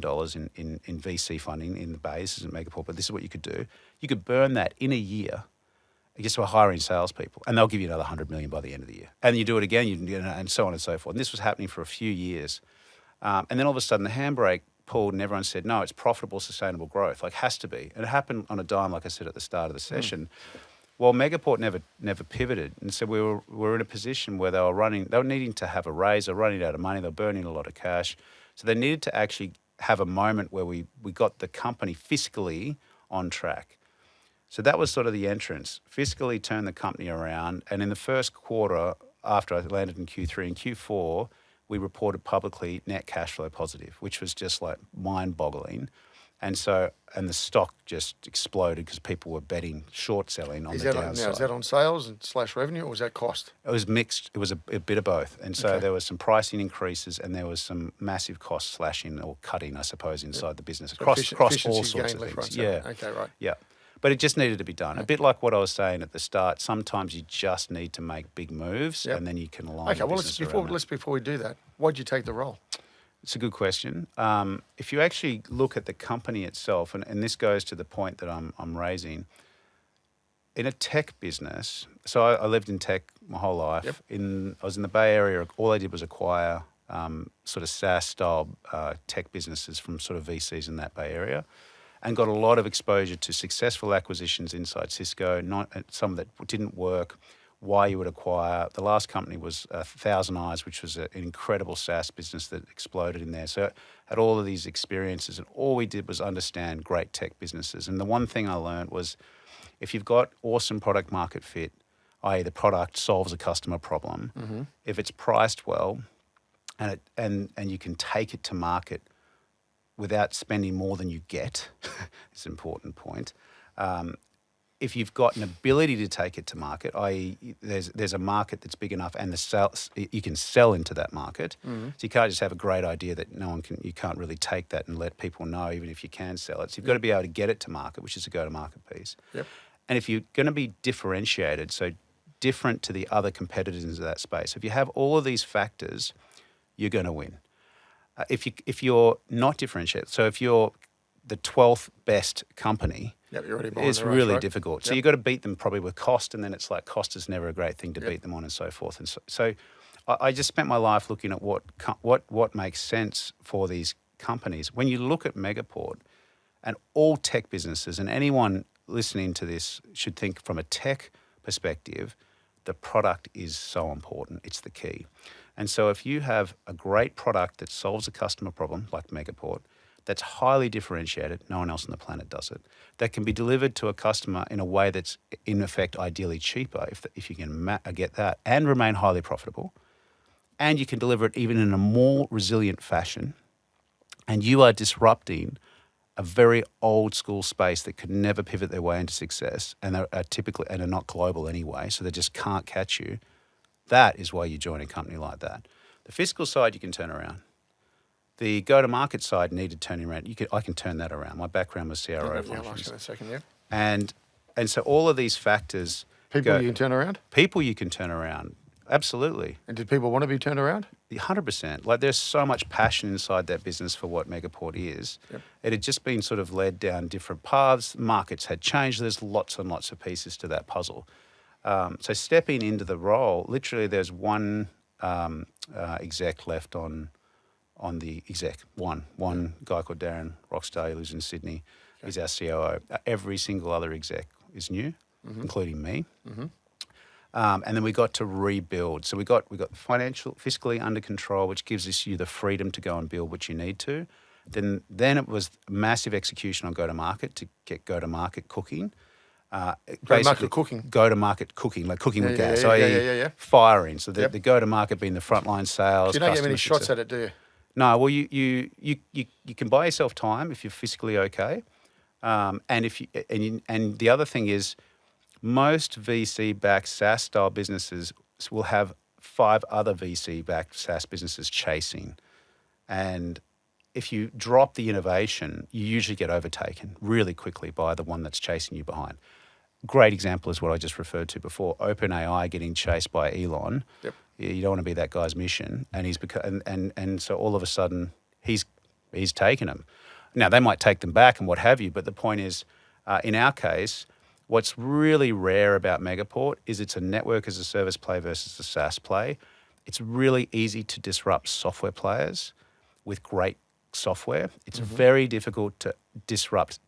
in VC funding in the Bay. This isn't Megaport, but this is what you could do. You could burn that in a year, just by hiring salespeople, and they'll give you another $100 million by the end of the year. And you do it again, and so on and so forth. And this was happening for a few years. And then all of a sudden the handbrake pulled, and everyone said, no, it's profitable, sustainable growth. Has to be. And it happened on a dime, like I said at the start of the session. Well, Megaport never pivoted, and so we were in a position where they were needing to have a raise, they were running out of money, they were burning a lot of cash, so they needed to actually have a moment where we got the company fiscally on track. So that was sort of the entrance, fiscally turn the company around, and in the first quarter after I landed in Q3 and Q4, we reported publicly net cash flow positive, which was just like mind-boggling. And the stock just exploded because people were betting short selling on the downside. Now, is that on sales and / revenue, or was that cost? It was mixed. It was a bit of both. And so there was some pricing increases and there was some massive cost slashing or cutting, I suppose, inside the business across all sorts of things. Yeah. Okay, right. Yeah. But it just needed to be done. A bit like what I was saying at the start, sometimes you just need to make big moves and then you can align the business around that. Before we do that, why'd you take the role? It's a good question. If you actually look at the company itself, and this goes to the point that I'm raising, in a tech business, so I lived in tech my whole life. I was in the Bay Area. All I did was acquire sort of SaaS-style tech businesses from sort of VCs in that Bay Area, and got a lot of exposure to successful acquisitions inside Cisco, some that didn't work, why you would acquire. The last company was Thousand Eyes, which was an incredible SaaS business that exploded in there. So I had all of these experiences, and all we did was understand great tech businesses. And the one thing I learned was if you've got awesome product market fit, i.e. the product solves a customer problem, if it's priced well and you can take it to market without spending more than you get, it's an important point. If you've got an ability to take it to market, i.e. there's a market that's big enough and you can sell into that market. So you can't just have a great idea that you can't really take that and let people know even if you can sell it. So you've got to be able to get it to market, which is a go-to-market piece. Yep. And if you're going to be differentiated, so different to the other competitors in that space, if you have all of these factors, you're going to win. If you're not differentiated, so if you're the 12th best company, it's really difficult. So you've got to beat them probably with cost, and then it's like cost is never a great thing to beat them on, and so forth. And so I just spent my life looking at what makes sense for these companies. When you look at Megaport and all tech businesses, and anyone listening to this should think from a tech perspective, the product is so important. It's the key. And so if you have a great product that solves a customer problem, like Megaport, that's highly differentiated, no one else on the planet does it, that can be delivered to a customer in a way that's, in effect, ideally cheaper, if you can get that, and remain highly profitable, and you can deliver it even in a more resilient fashion, and you are disrupting a very old school space that could never pivot their way into success, and are typically and are not global anyway, so they just can't catch you. That is why you join a company like that. The fiscal side you can turn around. The go-to-market side needed turning around. I can turn that around. My background was CRO functions. In a second, yeah. And so all of these factors. People you can turn around? People you can turn around. Absolutely. And did people want to be turned around? 100%. Like there's so much passion inside that business for what Megaport is. Yep. It had just been sort of led down different paths. Markets had changed. There's lots and lots of pieces to that puzzle. So stepping into the role, literally there's one exec left on the exec. One guy called Darren Rockstar, who lives in Sydney. Okay. He's our COO. Every single other exec is new, including me. And then we got to rebuild. So we got fiscally under control, which gives you the freedom to go and build what you need to. Then it was massive execution on go-to-market to get go-to-market cooking. Go-to-market cooking? Go-to-market cooking, like cooking with gas. Firing. So the go-to-market being the frontline sales. You don't get many shots at it, do you? No, well, you can buy yourself time if you're physically okay, and the other thing is, most VC-backed SaaS-style businesses will have 5 other VC-backed SaaS businesses chasing, and if you drop the innovation, you usually get overtaken really quickly by the one that's chasing you behind. Great example is what I just referred to before: OpenAI getting chased by Elon. Yep. You don't want to be that guy's mission, and so all of a sudden he's taken them. Now they might take them back and what have you, but the point is, in our case, what's really rare about Megaport is it's a network as a service play versus a SaaS play. It's really easy to disrupt software players with great software. It's very difficult to disrupt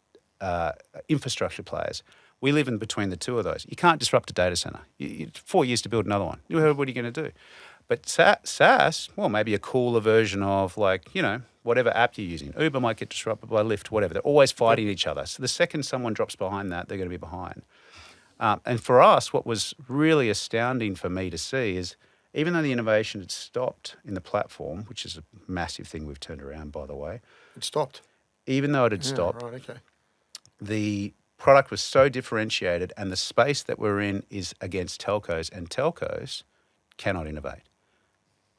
infrastructure players. We live in between the two of those. You can't disrupt a data center. 4 years to build another one. What are you going to do? But SaaS, well, maybe a cooler version of whatever app you're using. Uber might get disrupted by Lyft, whatever. They're always fighting each other. So the second someone drops behind that, they're going to be behind. And for us, what was really astounding for me to see is even though the innovation had stopped in the platform, which is a massive thing we've turned around, by the way. It stopped. Even though it had stopped, right, okay. the product was so differentiated and the space that we're in is against telcos, and telcos cannot innovate.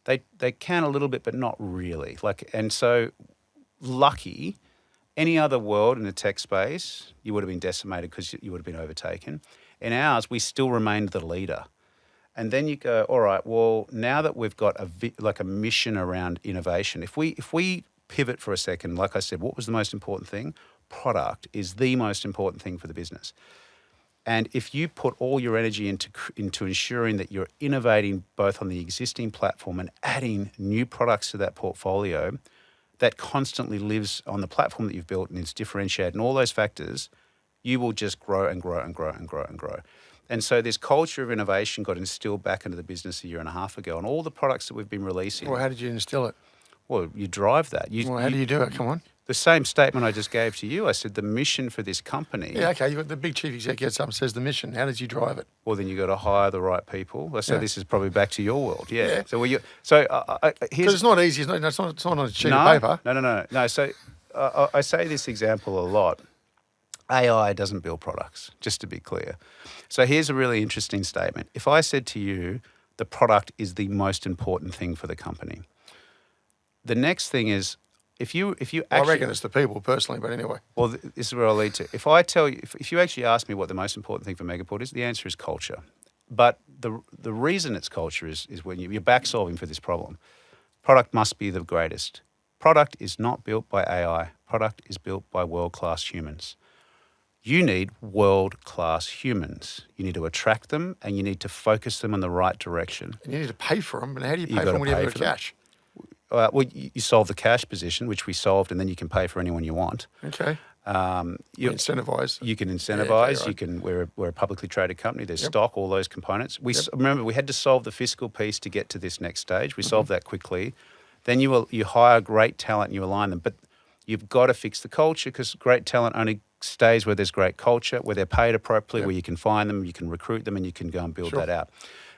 They can a little bit, but not really. And so lucky, any other world in the tech space, you would have been decimated because you would have been overtaken. In ours, we still remained the leader. And then you go, all right, well, now that we've got a mission around innovation, if we pivot for a second, like I said, what was the most important thing? Product is the most important thing for the business. And if you put all your energy into ensuring that you're innovating both on the existing platform and adding new products to that portfolio that constantly lives on the platform that you've built and it's differentiated and all those factors, you will just grow and grow and grow and grow and grow. And so this culture of innovation got instilled back into the business a year and a half ago, and all the products that we've been releasing. Well, how did you instill it? Well, you drive that. How do you do it? Come on. The same statement I just gave to you. I said the mission for this company. Yeah, okay. You got the big chief exec gets up and says the mission. How did you drive it? Well, then you got to hire the right people. So this is probably back to your world. Yeah. Yeah. So here's. Because it's not easy. It's not on a sheet of paper. No. So I say this example a lot. AI doesn't build products, just to be clear. So here's a really interesting statement. If I said to you, the product is the most important thing for the company. The next thing is, if you actually, I reckon it's the people personally, but anyway. Well, this is where I'll lead to. If I tell you, if you actually ask me what the most important thing for Megaport is, the answer is culture. But the reason it's culture is when you're back solving for this problem. Product must be the greatest. Product is not built by AI. Product is built by world-class humans. You need world-class humans. You need to attract them and you need to focus them in the right direction. And you need to pay for them. And how do you pay for them when you have cash? Well, you solve the cash position, which we solved, and then you can pay for anyone you want. Okay. You incentivise. You can incentivise. Yeah, okay, right. You can. We're a publicly traded company. There's stock, all those components. Remember, we had to solve the fiscal piece to get to this next stage. We solved that quickly. Then you hire great talent and you align them, but you've got to fix the culture because great talent only stays where there's great culture, where they're paid appropriately, where you can find them, you can recruit them, and you can go and build that out.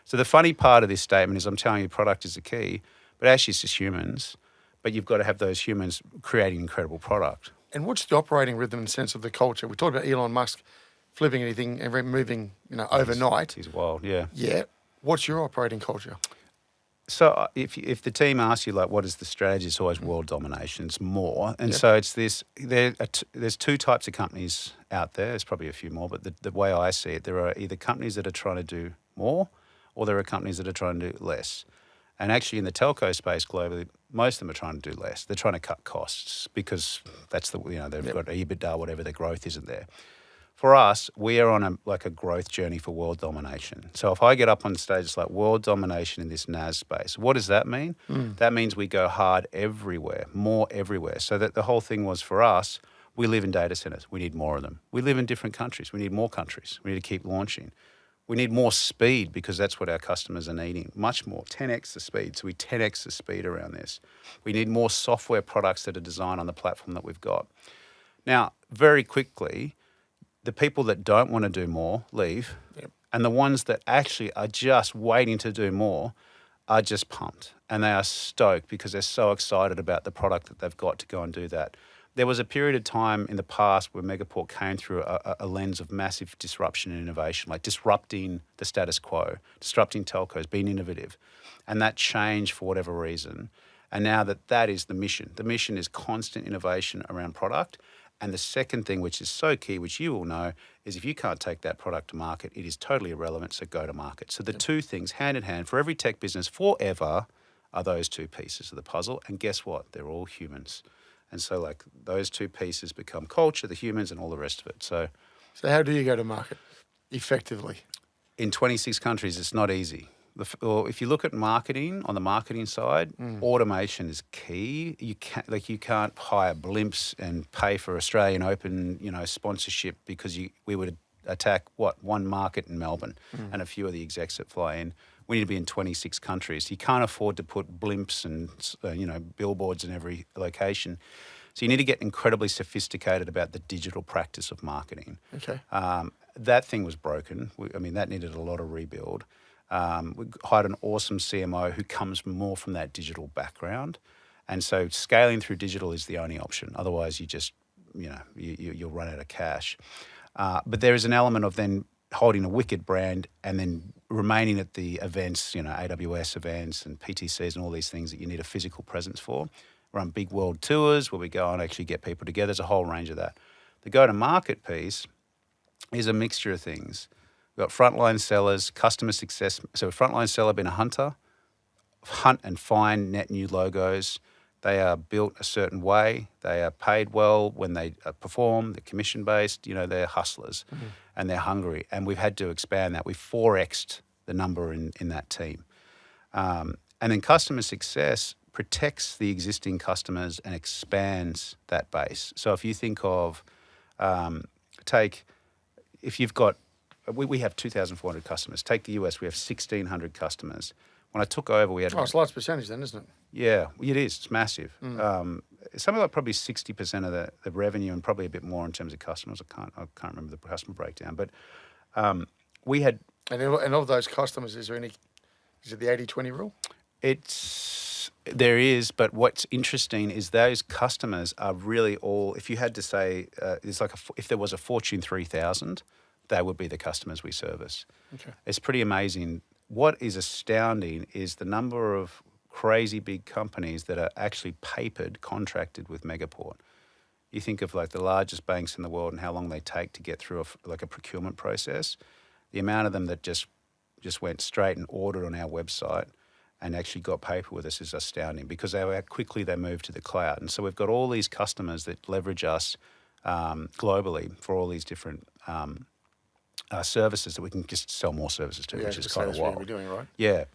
So the funny part of this statement is I'm telling you product is the key, but actually it's just humans. But you've got to have those humans creating incredible product. And what's the operating rhythm and sense of the culture? We talked about Elon Musk flipping anything and moving, overnight. He's wild, yeah. Yeah. What's your operating culture? So if the team asks you, what is the strategy, it's always world domination. It's more. And so it's this, there's two types of companies out there. There's probably a few more, but the way I see it, there are either companies that are trying to do more or there are companies that are trying to do less. And actually in the telco space globally, most of them are trying to do less. They're trying to cut costs because that's they've got EBITDA, whatever, their growth isn't there. For us, we are on a growth journey for world domination. So if I get up on stage, it's like world domination in this NAS space. What does that mean? That means we go hard everywhere, more everywhere. So that the whole thing was for us, we live in data centers. We need more of them. We live in different countries. We need more countries. We need to keep launching. We need more speed because that's what our customers are needing. Much more, 10x the speed. So we 10x the speed around this. We need more software products that are designed on the platform that we've got. Now, very quickly, the people that don't want to do more leave, and the ones that actually are just waiting to do more are just pumped, and they are stoked because they're so excited about the product that they've got to go and do that. There was a period of time in the past where Megaport came through a lens of massive disruption and innovation, like disrupting the status quo, disrupting telcos, being innovative, and that changed for whatever reason. And now that is the mission. The mission is constant innovation around product. And the second thing, which is so key, which you all know, is if you can't take that product to market, it is totally irrelevant, so go to market. So the two things, hand in hand, for every tech business forever, are those two pieces of the puzzle. And guess what? They're all humans. And so those two pieces become culture, the humans, and all the rest of it. So how do you go to market effectively? In 26 countries, it's not easy. Or if you look at marketing, on the marketing side, automation is key. You can't hire blimps and pay for Australian Open, sponsorship because we would attack one market in Melbourne and a few of the execs that fly in. We need to be in 26 countries. You can't afford to put blimps and billboards in every location. So you need to get incredibly sophisticated about the digital practice of marketing. Okay. That thing was broken. That needed a lot of rebuild. We hired an awesome CMO who comes more from that digital background. And so scaling through digital is the only option. Otherwise, you just, you'll run out of cash. But there is an element of then holding a wicked brand and then remaining at the events, AWS events and PTCs and all these things that you need a physical presence for. Run big world tours where we go and actually get people together. There's a whole range of that. The go-to-market piece is a mixture of things. We've got frontline sellers, customer success. So a frontline seller being a hunter, hunt and find net new logos. They are built a certain way. They are paid well when they perform. They're commission-based. They're hustlers and they're hungry. And we've had to expand that. We've 4x'd the number in that team. And then customer success protects the existing customers and expands that base. So if you think of, if you've got, we have 2,400 customers. Take the US, we have 1,600 customers. When I took over, we had... Oh, it's a large percentage then, isn't it? Yeah, it is. It's massive. Something like probably 60% of the revenue and probably a bit more in terms of customers. I can't remember the customer breakdown, but we had... And of those customers, is it the 80-20 rule? There is, but what's interesting is those customers are really all, if you had to say, if there was a Fortune 3000, they would be the customers we service. Okay. It's pretty amazing. What is astounding is the number of crazy big companies that are actually contracted with Megaport. You think of like the largest banks in the world and how long they take to get through a procurement process. The amount of them that just went straight and ordered on our website and actually got paper with us is astounding because how quickly they move to the cloud. And so we've got all these customers that leverage us globally for all these different services that we can just sell more services to, which is kind of wild. We're doing, right? Yeah.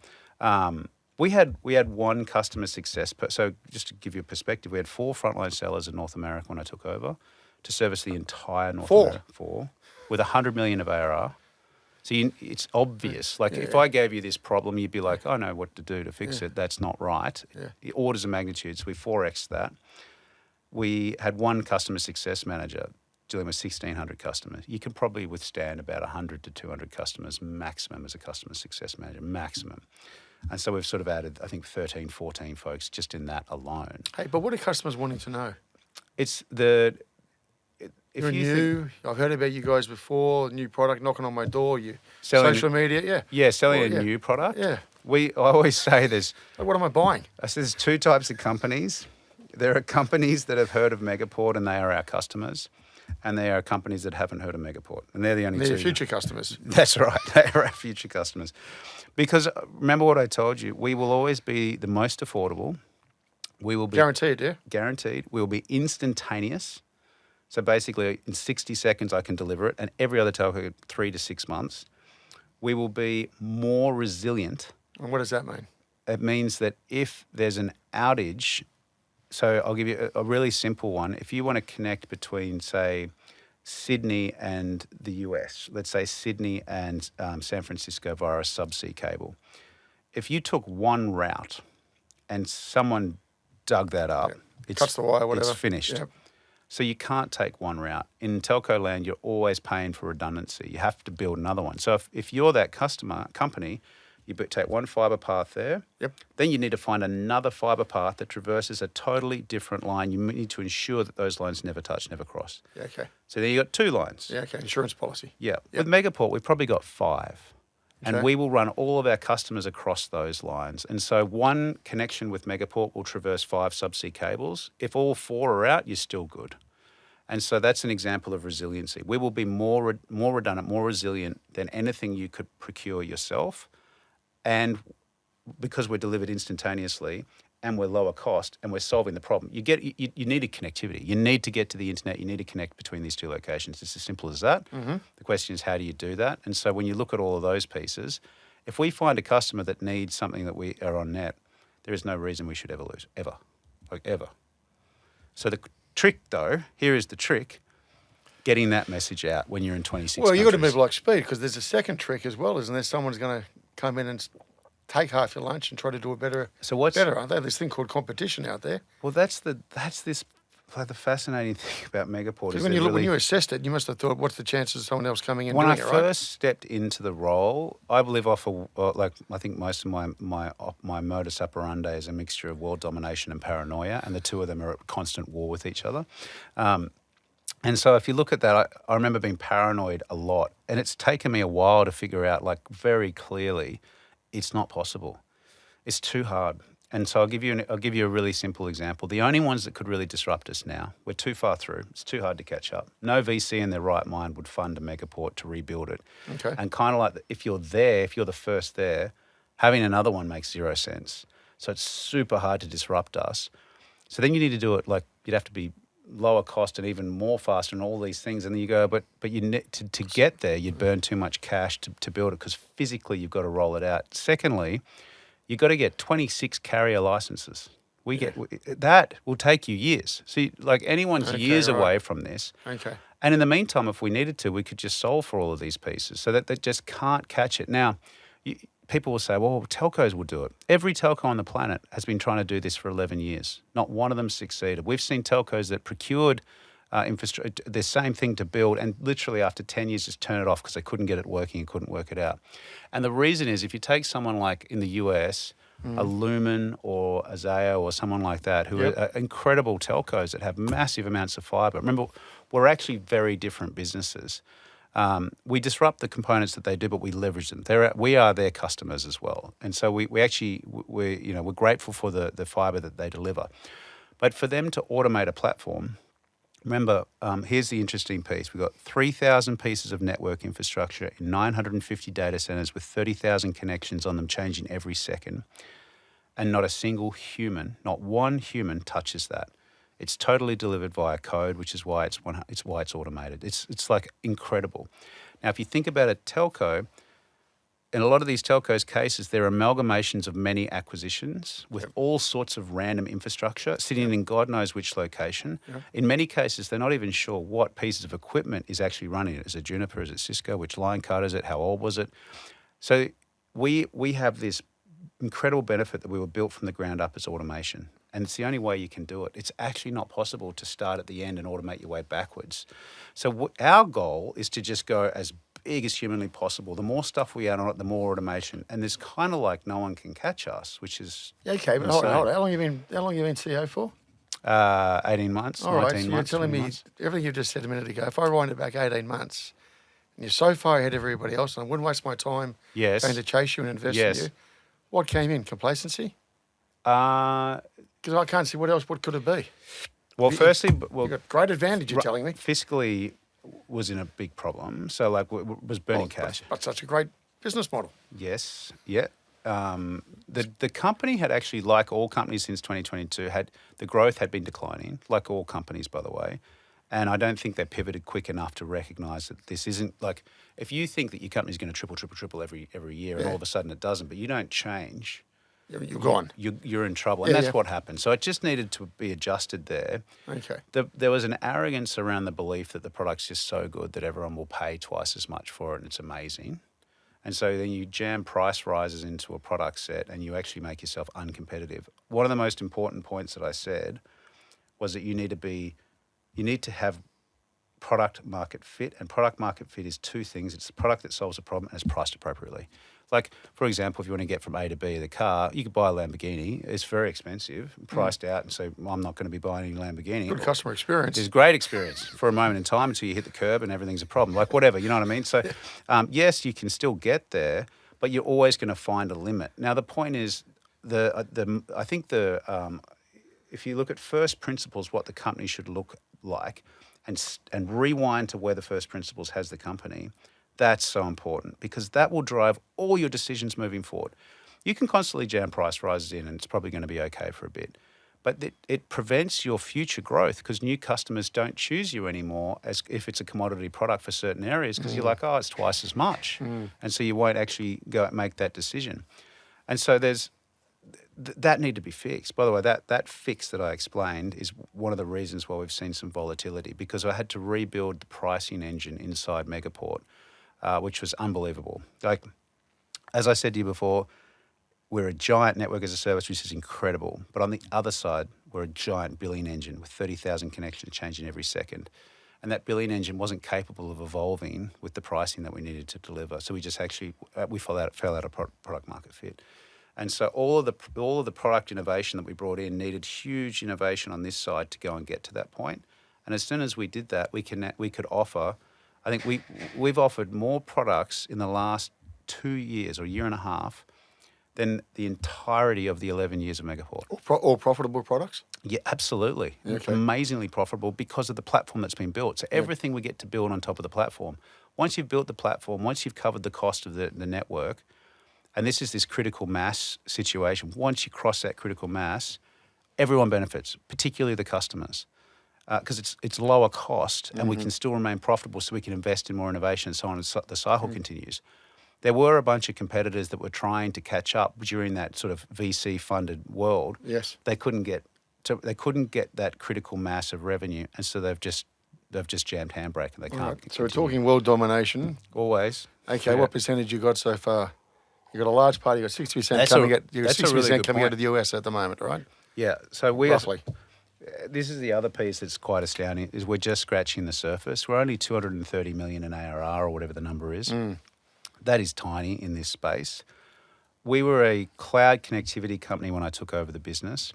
We had one customer success. So just to give you a perspective, we had 4 frontline sellers in North America when I took over to service the entire North America. 4 with 100 million of ARR. So it's obvious. If I gave you this problem, you'd be like, I know what to do to fix it. That's not right. The orders of magnitude. So we 4x'd that. We had one customer success manager dealing with 1,600 customers. You can probably withstand about 100 to 200 customers maximum as a customer success manager, maximum. And so we've sort of added, I think, 13, 14 folks just in that alone. Hey, but what are customers wanting to know? It's the... You're new. I've heard about you guys before. New product knocking on my door. Social media, selling a new product. Yeah. I always say there's... What am I buying? I say there's 2 types of companies. There are companies that have heard of Megaport and they are our customers. And there are companies that haven't heard of Megaport. And they're the only 2. They're future customers. That's right. They are our future customers. Because remember what I told you, we will always be the most affordable. We will be... Guaranteed, yeah? Guaranteed. We will be instantaneous. So basically, in 60 seconds, I can deliver it. And every other telco, 3 to 6 months. We will be more resilient. And what does that mean? It means that if there's an outage, so I'll give you a really simple one. If you want to connect between, say, Sydney and the US, let's say Sydney and San Francisco via a subsea cable. If you took one route and someone dug that up, cuts the wire, whatever. It's finished. Yep. So you can't take one route. In telco land, you're always paying for redundancy. You have to build another one. So if you're that company, you take one fibre path there. Yep. Then you need to find another fibre path that traverses a totally different line. You need to ensure that those lines never touch, never cross. Yeah, okay. So then you got 2 lines. Yeah, okay. Insurance policy. Yeah. With Megaport, we've probably got 5. Okay. And we will run all of our customers across those lines. And so one connection with Megaport will traverse 5 subsea cables. If all 4 are out, you're still good. And so that's an example of resiliency. We will be more redundant, more resilient than anything you could procure yourself. And because we're delivered instantaneously and we're lower cost and we're solving the problem, you need a connectivity. You need to get to the internet. You need to connect between these 2 locations. It's as simple as that. Mm-hmm. The question is, how do you do that? And so when you look at all of those pieces, if we find a customer that needs something that we are on net, there is no reason we should ever lose, ever. So the trick, though, here is the trick. getting that message out when you're in 26 Well, you've got to countries. move like speed because there's a second trick as well, isn't there? Someone's going to come in and take half your lunch and try to do it better. So what's better, aren't they? This thing called competition out there. well? That's the fascinating thing about Megaport So is when they're you look, when really. you assessed it, you must have thought, what's the chances of someone else coming in When I doing it, right? first stepped into the role, I live off like I think most of my modus operandi is a mixture of world domination and paranoia, and the two of them are at constant war with each other. And so if you look at that, I remember being paranoid a lot, and it's taken me a while to figure out, like, very clearly, it's not possible. It's too hard. And so I'll give you a really simple example. The only ones that could really disrupt us now, we're too far through. It's too hard to catch up. No VC in their right mind would fund a Megaport to rebuild it. Okay. And kind of like if you're the first there, having another one makes zero sense. So it's super hard to disrupt us. So then you need to do it like you'd have to be lower cost and even more faster and all these things. And then you go, but you need to get there, you'd burn too much cash to build it because physically you've got to roll it out. Secondly, you've got to get 26 carrier licenses. That will take you years. See, like anyone's Okay, years right. away from this. Okay. And in the meantime, if we needed to, we could just solve for all of these pieces so that they just can't catch it. Now, people will say, well, telcos will do it. Every telco on the planet has been trying to do this for 11 years. Not one of them succeeded. We've seen telcos that procured infrastructure, the same thing to build, and literally after 10 years just turn it off because they couldn't get it working and couldn't work it out. And the reason is if you take someone like in the US, a Lumen or a Zayo or someone like that, who are incredible telcos that have massive amounts of fibre. Remember, we're actually very different businesses. We disrupt the components that they do, but we leverage them. We are their customers as well. And so we're grateful for the fibre that they deliver. But for them to automate a platform, remember, here's the interesting piece. We've got 3,000 pieces of network infrastructure in 950 data centers with 30,000 connections on them changing every second. And not a single human, not one human touches that. It's totally delivered via code, which is why it's automated. It's like incredible. Now, if you think about a telco, in a lot of these telcos' cases, they're amalgamations of many acquisitions with all sorts of random infrastructure sitting in God knows which location. In many cases, they're not even sure what pieces of equipment is actually running it. Is it Juniper? Is it Cisco? Which line card is it? How old was it? So we have this incredible benefit that we were built from the ground up as automation. And it's the only way you can do it. It's actually not possible to start at the end and automate your way backwards. So our goal is to just go as big as humanly possible. The more stuff we add on it, the more automation. And there's kind of like no one can catch us, which is Okay, but hold on. How long have you been CEO for? 18 months, All right, 19 so months, you're telling 20 me months. everything you just said a minute ago. If I wind it back 18 months, and you're so far ahead of everybody else, and I wouldn't waste my time Yes. going to chase you and invest in Yes. you. What came in? Complacency? Well, Because I can't see what else. What could it be? firstly, You've got great advantage. You're telling me. fiscally was in a big problem. So like was burning Oh, cash. but such a great business model. Yes. Yeah. The company had actually, like all companies since 2022, the growth had been declining, like all companies, by the way. And I don't think they pivoted quick enough to recognise that this isn't like, if you think that your company's going to triple every year and all of a sudden it doesn't, but you don't change, You're gone. you're in trouble. And that's what happened. So it just needed to be adjusted there. Okay. There was an arrogance around the belief that the product's just so good that everyone will pay twice as much for it and it's amazing. And so then you jam price rises into a product set and you actually make yourself uncompetitive. One of the most important points that I said was that you need to have product market fit, and product market fit is two things. It's the product that solves a problem and it's priced appropriately. Like, for example, if you want to get from A to B the car, you could buy a Lamborghini. It's very expensive, priced out, and say, well, I'm not going to be buying any Lamborghini. Good customer experience. It's great experience for a moment in time until you hit the curb and everything's a problem. Like whatever, you know what I mean? So, yes, you can still get there, but you're always going to find a limit. Now, the point is, I think if you look at first principles, what the company should look like, and rewind to where the first principles has the company, that's so important because that will drive all your decisions moving forward. You can constantly jam price rises in and it's probably going to be okay for a bit, but it prevents your future growth because new customers don't choose you anymore as if it's a commodity product for certain areas because you're like, oh, it's twice as much. And so you won't actually go and make that decision. And so there's that need to be fixed. By the way, that fix that I explained is one of the reasons why we've seen some volatility, because I had to rebuild the pricing engine inside Megaport, which was unbelievable. Like, as I said to you before, we're a giant network as a service, which is incredible. But on the other side, we're a giant billing engine with 30,000 connections changing every second. And that billing engine wasn't capable of evolving with the pricing that we needed to deliver. So we just actually, we fell out of product market fit. And so all of the product innovation that we brought in needed huge innovation on this side to go and get to that point. And as soon as we did that, we could offer, I think we've offered more products in the last 2 years or a year and a half than the entirety of the 11 years of Megaport. All profitable products? Yeah, absolutely. Okay. Amazingly profitable because of the platform that's been built. So everything we get to build on top of the platform. Once you've built the platform, once you've covered the cost of the network, and this is this critical mass situation, once you cross that critical mass, everyone benefits, particularly the customers, because it's lower cost and we can still remain profitable, so we can invest in more innovation and so on, and the cycle continues. There were a bunch of competitors that were trying to catch up during that sort of VC-funded world. Yes. They couldn't get that critical mass of revenue, and so they've just jammed handbrake and they can't. Right. So we're talking world domination. Always. Okay, Yeah. what percentage you got so far? You got a large part. You got 60% That's coming a- out. You got that's a 60% really good coming out point. of the US at the moment, right? Yeah. So Roughly. this is the other piece that's quite astounding, is we're just scratching the surface. We're only 230 million in ARR or whatever the number is. That is tiny in this space. We were a cloud connectivity company when I took over the business.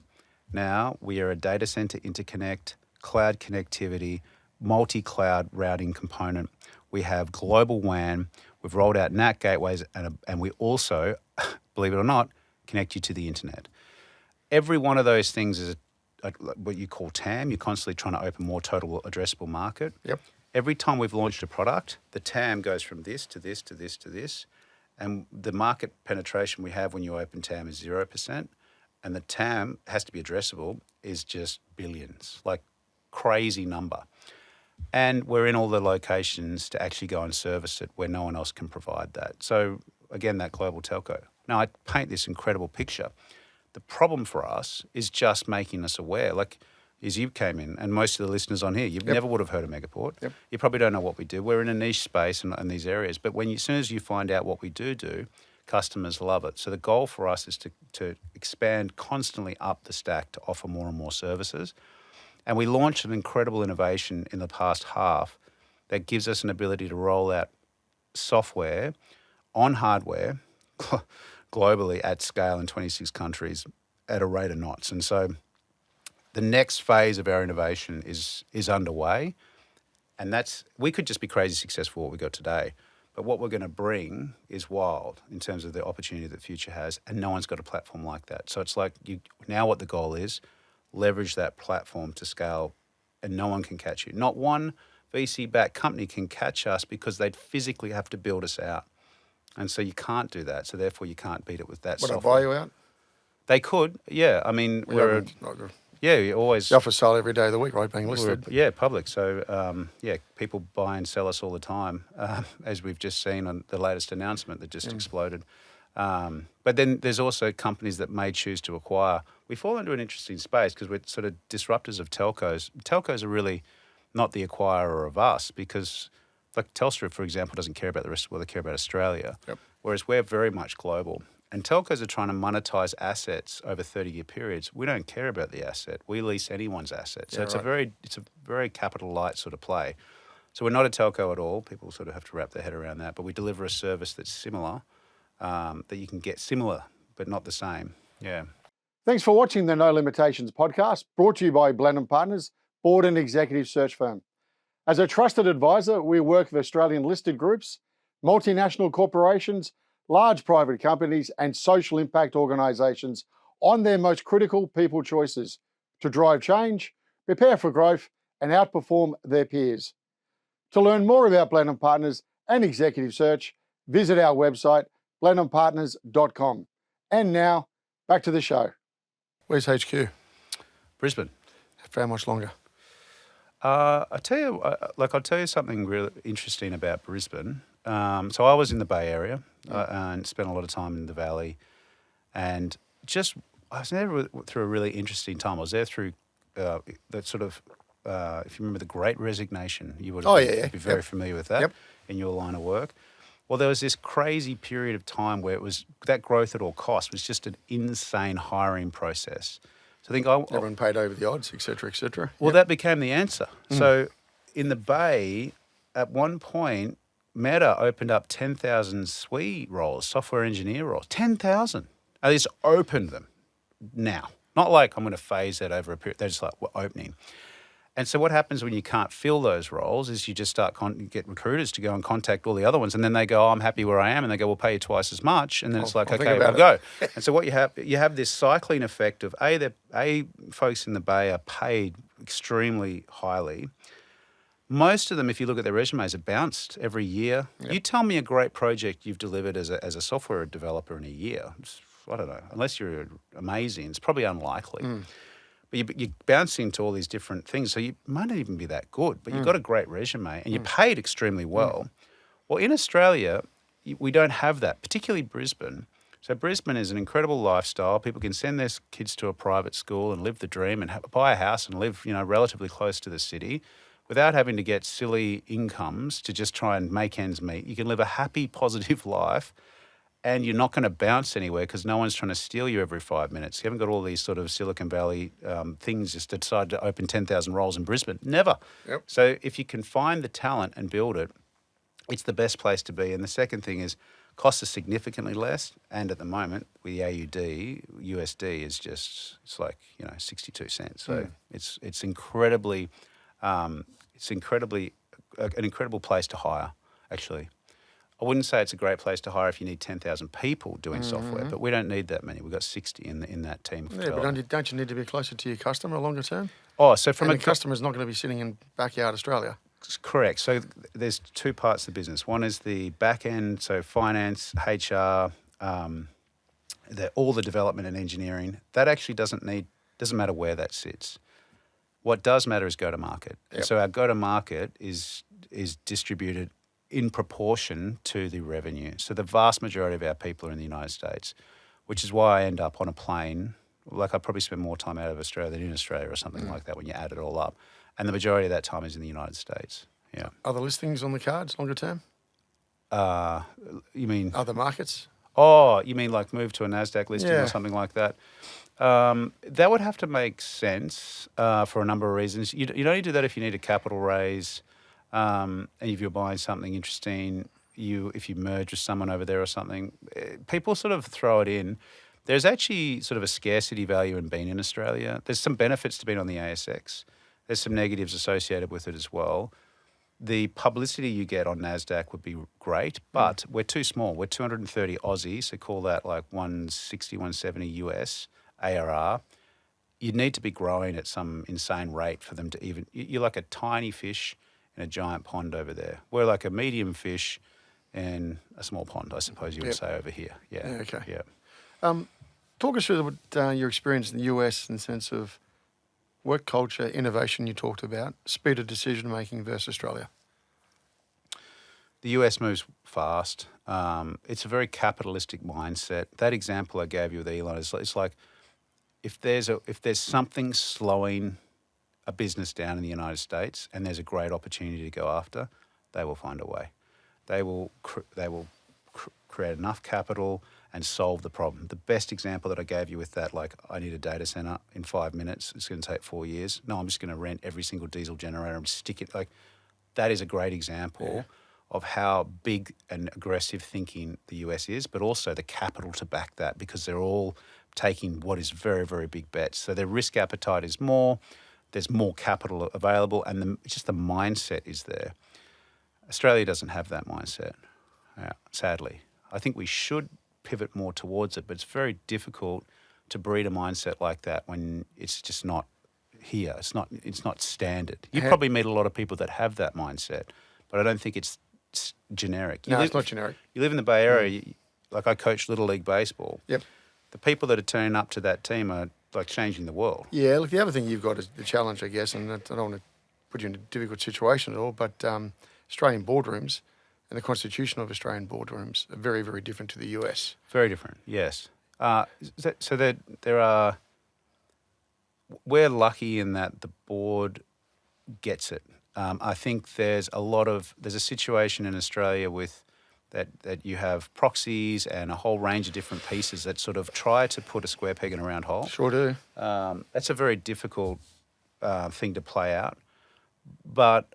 Now we are a data center interconnect, cloud connectivity, multi-cloud routing component. We have global WAN. We've rolled out NAT gateways, and we also, believe it or not, connect you to the internet. Every one of those things is what you call TAM. You're constantly trying to open more total addressable market. Yep. Every time we've launched a product, the TAM goes from this to this to this to this. And the market penetration we have when you open TAM is 0%. And the TAM has to be addressable is just billions, like crazy number. And we're in all the locations to actually go and service it where no one else can provide that. So again, that global telco. Now I paint this incredible picture. The problem for us is just making us aware. Like, as you came in, and most of the listeners on here, you never would have heard of Megaport. Yep. You probably don't know what we do. We're in a niche space in these areas. But as soon as you find out what we do, customers love it. So the goal for us is to expand constantly up the stack to offer more and more services. And we launched an incredible innovation in the past half that gives us an ability to roll out software on hardware globally at scale in 26 countries at a rate of knots. And so the next phase of our innovation is underway. And we could just be crazy successful what we got today. But what we're going to bring is wild in terms of the opportunity that the future has. And no one's got a platform like that. So it's like now what the goal is, leverage that platform to scale, and no one can catch you. Not one VC-backed company can catch us because they'd physically have to build us out. And so you can't do that. So therefore you can't beat it with that Would I software. buy you out? They could, yeah. I mean, you always... You're for sale every day of the week, right? Being listed. Public. So, people buy and sell us all the time, as we've just seen on the latest announcement that just exploded. But then there's also companies that may choose to acquire. We fall into an interesting space because we're sort of disruptors of telcos. Telcos are really not the acquirer of us because, like Telstra, for example, doesn't care about the rest of the world. They care about Australia, whereas we're very much global. And telcos are trying to monetize assets over 30-year periods. We don't care about the asset. We lease anyone's asset. So it's a very capital light sort of play. So we're not a telco at all. People sort of have to wrap their head around that. But we deliver a service that's similar, that you can get similar but not the same. Yeah. Thanks for watching the No Limitations podcast, brought to you by Blenheim Partners, board and executive search firm. As a trusted advisor, we work with Australian listed groups, multinational corporations, large private companies, and social impact organisations on their most critical people choices to drive change, prepare for growth, and outperform their peers. To learn more about Blenheim Partners and executive search, visit our website, blenheimpartners.com. And now, back to the show. Where's HQ? Brisbane. For how much longer? I'll tell you something really interesting about Brisbane. So I was in the Bay Area and spent a lot of time in the Valley, and I was there through a really interesting time. I was there through that sort of, if you remember the Great Resignation, you would be very familiar with that in your line of work. Well, there was this crazy period of time where it was that growth at all costs was just an insane hiring process. So I think everyone paid over the odds, et cetera, et cetera. Well, that became the answer. So in the Bay, at one point, Meta opened up 10,000 SWE roles, software engineer roles, 10,000. They just opened them now. Not like I'm going to phase that over a period. They're just like, we're opening. And so what happens when you can't fill those roles is you just start get recruiters to go and contact all the other ones. And then they go, I'm happy where I am. And they go, we'll pay you twice as much. And then it's like, okay, we'll go. And so what you have this cycling effect of folks in the Bay are paid extremely highly. Most of them, if you look at their resumes, are bounced every year. Yep. You tell me a great project you've delivered as a software developer in a year. I don't know. Unless you're amazing, it's probably unlikely. But you're bouncing to all these different things, so you might not even be that good, but you've got a great resume and you're paid extremely well. Well, in Australia, we don't have that, particularly Brisbane. So Brisbane is an incredible lifestyle. People can send their kids to a private school and live the dream and buy a house and live, relatively close to the city without having to get silly incomes to just try and make ends meet. You can live a happy, positive life. And you're not going to bounce anywhere because no one's trying to steal you every 5 minutes. You haven't got all these sort of Silicon Valley things just to decide to open 10,000 roles in Brisbane. Never. Yep. So if you can find the talent and build it, it's the best place to be. And the second thing is costs are significantly less. And at the moment, with the USD is just, it's like, 62 cents. So it's incredibly, an incredible place to hire, actually. I wouldn't say it's a great place to hire if you need 10,000 people doing software, but we don't need that many. We've got 60 in that team. Yeah, but don't you need to be closer to your customer longer term? Oh, so the customer's not going to be sitting in backyard Australia. Correct. So there's two parts of the business. One is the back end, so finance, HR, all the development and engineering. That actually doesn't matter where that sits. What does matter is go-to-market. Yep. So our go-to-market is distributed in proportion to the revenue. So the vast majority of our people are in the United States, which is why I end up on a plane. Like I probably spend more time out of Australia than in Australia or something like that when you add it all up. And the majority of that time is in the United States. Yeah. Other listings on the cards longer term? You mean? Other markets? Oh, you mean like move to a NASDAQ listing or something like that? That would have to make sense for a number of reasons. You'd only do that if you need a capital raise. And if you're buying something interesting, if you merge with someone over there or something, people sort of throw it in. There's actually sort of a scarcity value in being in Australia. There's some benefits to being on the ASX. There's some negatives associated with it as well. The publicity you get on NASDAQ would be great, but we're too small. We're 230 Aussie, so call that like 160, 170 US ARR. You'd need to be growing at some insane rate for them to even... You're like a tiny fish in a giant pond over there. We're like a medium fish in a small pond, I suppose you would say over here. Yeah. Okay. Yeah. Talk us through your experience in the US in the sense of work culture, innovation you talked about, speed of decision making versus Australia. The US moves fast. It's a very capitalistic mindset. That example I gave you with Elon it's like if there's something slowing a business down in the United States and there's a great opportunity to go after, they will find a way. They will create enough capital and solve the problem. The best example that I gave you with that, like I need a data center in 5 minutes, it's going to take 4 years. No, I'm just going to rent every single diesel generator and stick it. Like that is a great example of how big and aggressive thinking the US is, but also the capital to back that because they're all taking what is very, very big bets. So their risk appetite is more. There's more capital available, and it's just the mindset is there. Australia doesn't have that mindset, sadly. I think we should pivot more towards it, but it's very difficult to breed a mindset like that when it's just not here. It's not standard. You probably meet a lot of people that have that mindset, but I don't think it's generic. It's not generic. You live in the Bay Area, like I coach Little League Baseball. Yep. The people that are turning up to that team are like changing the world. Yeah, look, the other thing you've got is the challenge, I guess, and I don't want to put you in a difficult situation at all, but Australian boardrooms and the constitution of Australian boardrooms are very, very different to the US. Very different, yes. So there are. We're lucky in that the board gets it. I think there's a situation in Australia with that you have proxies and a whole range of different pieces that sort of try to put a square peg in a round hole. Sure do. That's a very difficult thing to play out. But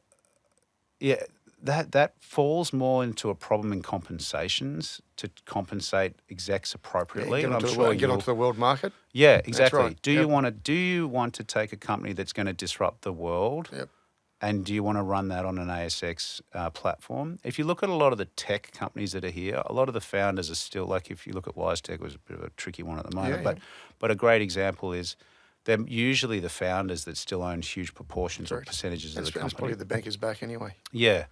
yeah, that falls more into a problem in compensations to compensate execs appropriately. And I'm sure get onto the world market. yeah, exactly. right. Do you want to take a company that's going to disrupt the world? Yep. And do you want to run that on an ASX platform? If you look at a lot of the tech companies that are here, a lot of the founders are still like. If you look at WiseTech, it was a bit of a tricky one at the moment, but a great example is they're usually the founders that still own huge proportions or percentages of the company. That's probably the bankers back anyway. Yeah,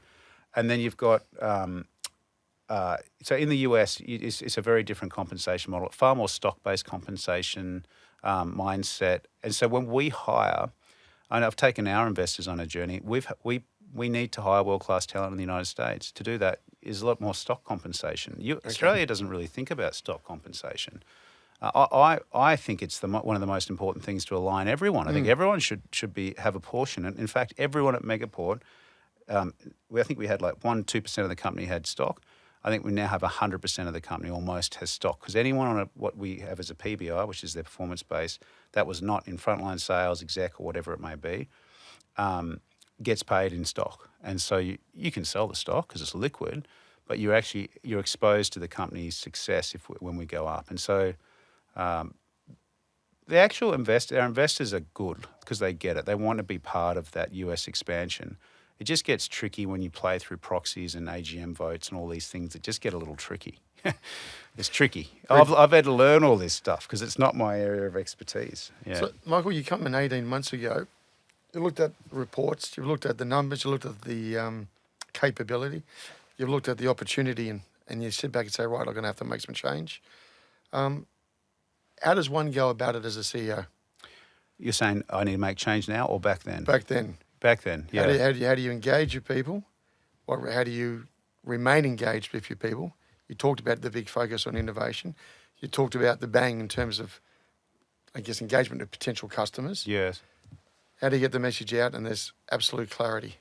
and then you've got. So in the US, it's a very different compensation model, far more stock-based compensation mindset. And so when we hire, and I've taken our investors on a journey, we need to hire world-class talent in the United States. To do that is a lot more stock compensation. Australia doesn't really think about stock compensation. I think it's one of the most important things to align everyone. I think everyone should have a portion. And in fact, everyone at Megaport, I think we had like 2% of the company had stock. I think we now have 100% of the company almost has stock, because anyone on what we have as a PBI, which is their performance base, that was not in frontline sales, exec, or whatever it may be, gets paid in stock. And so you can sell the stock because it's liquid, but you're exposed to the company's success when we go up. And so the actual our investors are good because they get it. They want to be part of that US expansion. It just gets tricky when you play through proxies and AGM votes and all these things that just get a little tricky. It's tricky. I've had to learn all this stuff because it's not my area of expertise. Yeah. So, Michael, you come in 18 months ago. You looked at reports. You've looked at the numbers. You looked at the capability. You've looked at the opportunity, and you sit back and say, right, I'm going to have to make some change. How does one go about it as a CEO? You're saying I need to make change now or back then? Back then. Back then, yeah. How do you engage your people? How do you remain engaged with your people? You talked about the big focus on innovation. You talked about the bang in terms of, I guess, engagement with potential customers. Yes. How do you get the message out and there's absolute clarity?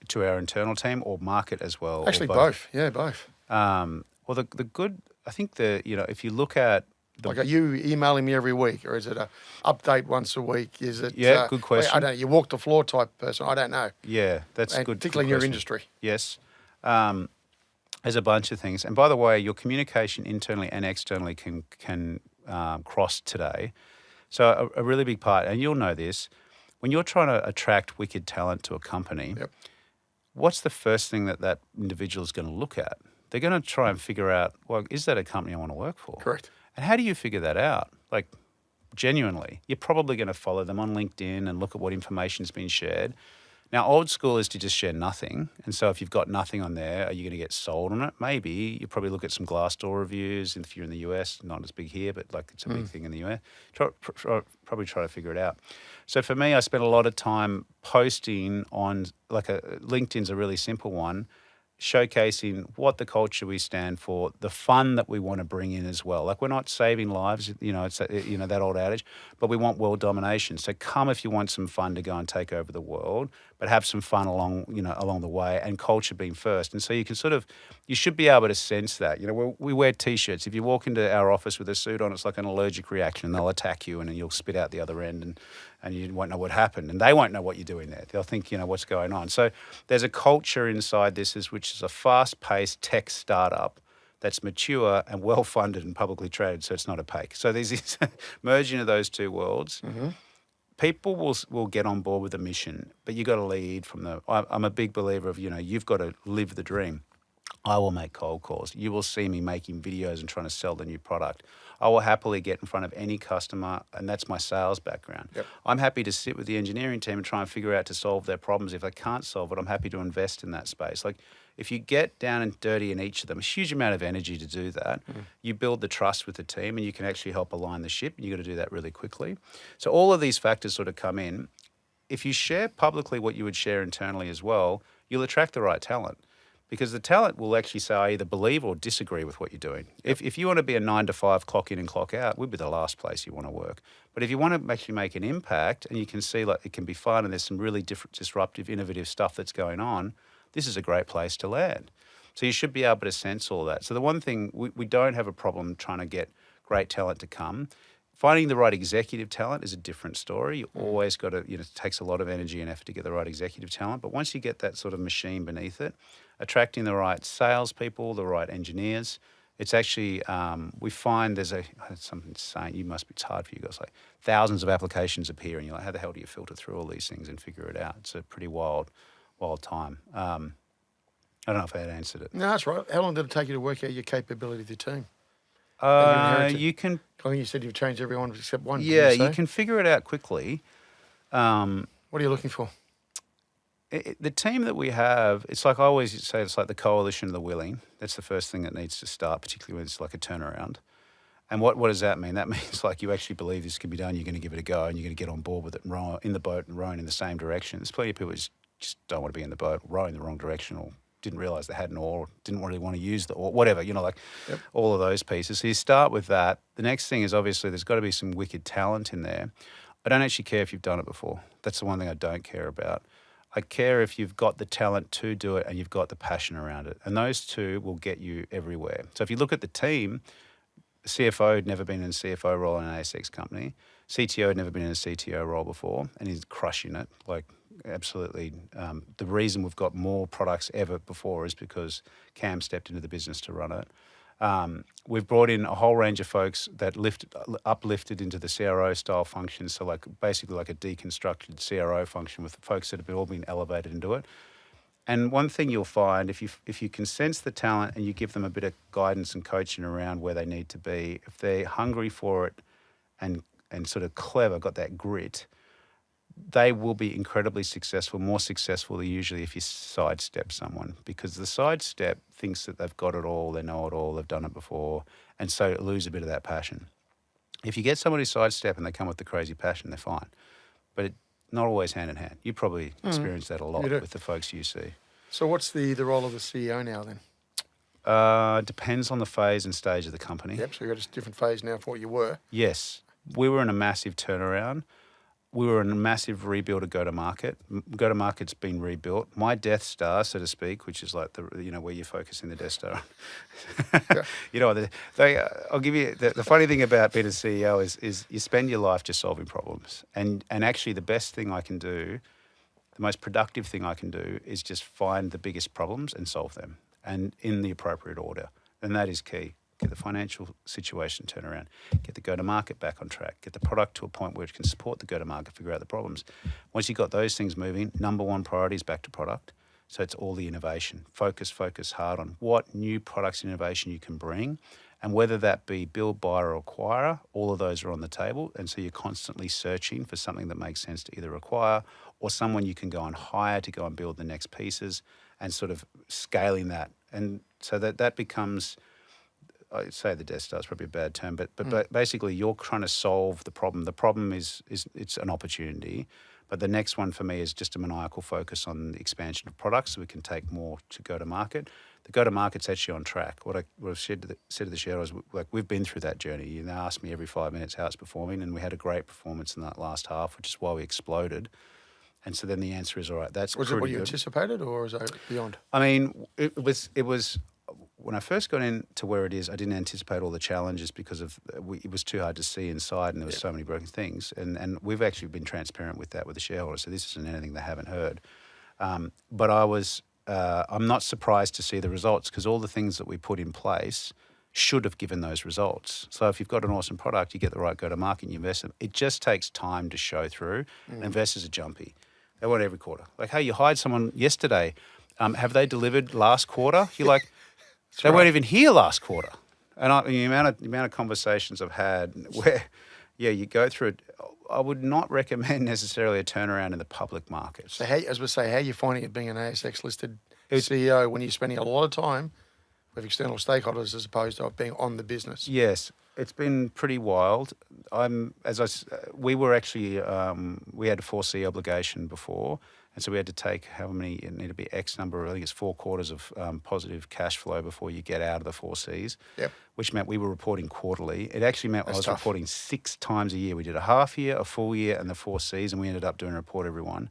To our internal team or market as well? Actually, both. Yeah, both. Well, the good, I think if you look at are you emailing me every week, or is it a update once a week? Is it? Yeah, good question. I don't know. You walk the floor type person. I don't know. Yeah, that's good. Particularly in your industry. Yes. There's a bunch of things. And by the way, your communication internally and externally can cross today. So a really big part, and you'll know this, when you're trying to attract wicked talent to a company, what's the first thing that individual is going to look at? They're going to try and figure out, well, is that a company I want to work for? Correct. And how do you figure that out? Like, genuinely, you're probably going to follow them on LinkedIn and look at what information's been shared. Now, old school is to just share nothing. And so if you've got nothing on there, are you going to get sold on it? Maybe. You probably look at some Glassdoor reviews. If you're in the US, not as big here, but like it's a big thing in the US. Probably try to figure it out. So for me, I spent a lot of time posting on, LinkedIn's a really simple one, showcasing what the culture we stand for, the fun that we want to bring in as well. Like, we're not saving lives, it's that old adage, but we want world domination. So come if you want some fun to go and take over the world, but have some fun along the way, and culture being first. And so you should be able to sense that. We wear T-shirts. If you walk into our office with a suit on, it's like an allergic reaction. They'll attack you and then you'll spit out the other end and you won't know what happened, and they won't know what you're doing there. They'll think, what's going on. So there's a culture inside this, which is a fast-paced tech startup that's mature and well-funded and publicly traded, so it's not opaque. So there's this merging of those two worlds. Mm-hmm. People will get on board with the mission, but you got to lead from I'm a big believer of, you've got to live the dream. I will make cold calls. You will see me making videos and trying to sell the new product. I will happily get in front of any customer, and that's my sales background. Yep. I'm happy to sit with the engineering team and try and figure out to solve their problems. If they can't solve it, I'm happy to invest in that space. Like, if you get down and dirty in each of them, a huge amount of energy to do that, you build the trust with the team, and you can actually help align the ship, and you've got to do that really quickly. So all of these factors sort of come in. If you share publicly what you would share internally as well, you'll attract the right talent. because the talent will actually say I either believe or disagree with what you're doing. If you want to be a 9 to 5 clock in and clock out, we'd be the last place you want to work. But if you want to actually make an impact and you can see like it can be fun and there's some really different, disruptive, innovative stuff that's going on, this is a great place to land. So you should be able to sense all that. So the one thing, we don't have a problem trying to get great talent to come. Finding the right executive talent is a different story. You always got to, it takes a lot of energy and effort to get the right executive talent. But once you get that sort of machine beneath it, attracting the right salespeople, the right engineers, it's actually, we find there's something insane. It's hard for you guys. Like thousands of applications appear and you're like, how the hell do you filter through all these things and figure it out? It's a pretty wild time. I don't know if I had answered it. No, that's right. How long did it take you to work out your capability of the team? That you can. I think you said you've changed everyone except one. Yeah, you can figure it out quickly. What are you looking for? The team that we have, it's like I always say, it's like the coalition of the willing. That's the first thing that needs to start, particularly when it's like a turnaround. And what does that mean? That means like you actually believe this can be done, you're going to give it a go, and you're going to get on board with it and row in the boat and rowing in the same direction. There's plenty of people who just don't want to be in the boat, rowing the wrong direction, or didn't realise they had an oar, or didn't really want to use the oar, whatever, all of those pieces. So you start with that. The next thing is obviously there's got to be some wicked talent in there. I don't actually care if you've done it before. That's the one thing I don't care about. I care if you've got the talent to do it and you've got the passion around it. And those two will get you everywhere. So if you look at the team, the CFO had never been in a CFO role in an ASX company. CTO had never been in a CTO role before, and he's crushing it. Like, absolutely. The reason we've got more products ever before is because Cam stepped into the business to run it. We've brought in a whole range of folks that uplifted into the CRO style function. So like basically like a deconstructed CRO function with folks that have all been elevated into it. And one thing you'll find, if you can sense the talent and you give them a bit of guidance and coaching around where they need to be, if they're hungry for it and sort of clever, got that grit, they will be incredibly successful, more successful than usually if you sidestep someone, because the sidestep thinks that they've got it all, they know it all, they've done it before, and so lose a bit of that passion. If you get someone who sidestep and they come with the crazy passion, they're fine. But it's not always hand in hand. You probably experience that a lot with the folks you see. So what's the role of the CEO now then? Depends on the phase and stage of the company. Yep, so you've got a different phase now for what you were. Yes. We were in a massive turnaround. We were in a massive rebuild of go-to-market. Go-to-market's been rebuilt. My Death Star, so to speak, which is like where you're focusing the Death Star. I'll give you the funny thing about being a CEO is you spend your life just solving problems, and actually the best thing I can do, the most productive thing I can do, is just find the biggest problems and solve them, and in the appropriate order, and that is key. Get the financial situation turned around, get the go-to-market back on track, get the product to a point where it can support the go-to-market, figure out the problems. Once you've got those things moving, number one priority is back to product. So it's all the innovation. Focus hard on what new products and innovation you can bring, and whether that be build, buy or acquire, all of those are on the table. And so you're constantly searching for something that makes sense to either acquire or someone you can go and hire to go and build the next pieces, and sort of scaling that. And so that becomes... I'd say the Death Star is probably a bad term, but basically you're trying to solve the problem. The problem is it's an opportunity, but the next one for me is just a maniacal focus on the expansion of products so we can take more to go to market. The go to market's actually on track. What I've said to the shareholders, like we've been through that journey. You now ask me every 5 minutes how it's performing, and we had a great performance in that last half, which is why we exploded. And so then the answer is all right. That's was pretty it what you good. anticipated, or was it beyond? I mean, it was. When I first got into where it is, I didn't anticipate all the challenges because it was too hard to see inside, and there was so many broken things. And we've actually been transparent with that with the shareholders, so this isn't anything they haven't heard. But I'm not surprised to see the results, because all the things that we put in place should have given those results. So if you've got an awesome product, you get the right go-to-market and you invest in it. It just takes time to show through. Investors are jumpy. They want every quarter. Like, hey, you hired someone yesterday. Have they delivered last quarter? You're like... They weren't even here last quarter. And the amount of conversations I've had where, you go through it. I would not recommend necessarily a turnaround in the public markets. So how are you finding it being an ASX-listed CEO when you're spending a lot of time with external stakeholders as opposed to being on the business? Yes, it's been pretty wild. We were actually, we had a 4C obligation before, And so we had to take how many, it needed to be X number, I think it's 4 quarters of positive cash flow before you get out of the 4 Cs, Yep. which meant we were reporting quarterly. It actually meant I That's was tough. reporting 6 times a year. We did a half year, a full year, and the 4 Cs, and we ended up doing a report every one.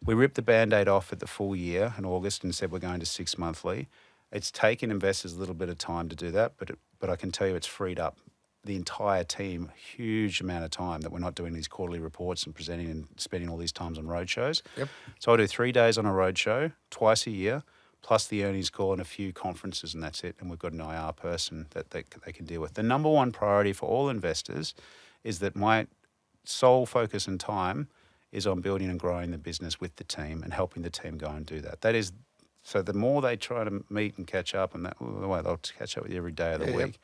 We ripped the Band-Aid off at the full year in August and said we're going to 6 monthly. It's taken investors a little bit of time to do that, but I can tell you it's freed up the entire team huge amount of time that we're not doing these quarterly reports and presenting and spending all these times on roadshows. Yep. So I do 3 days on a roadshow twice a year, plus the earnings call and a few conferences, and that's it. And we've got an IR person that they can deal with. The number one priority for all investors is that my sole focus and time is on building and growing the business with the team and helping the team go and do that. That is, so the more they try to meet and catch up, and that the way they'll catch up with you every day of the week.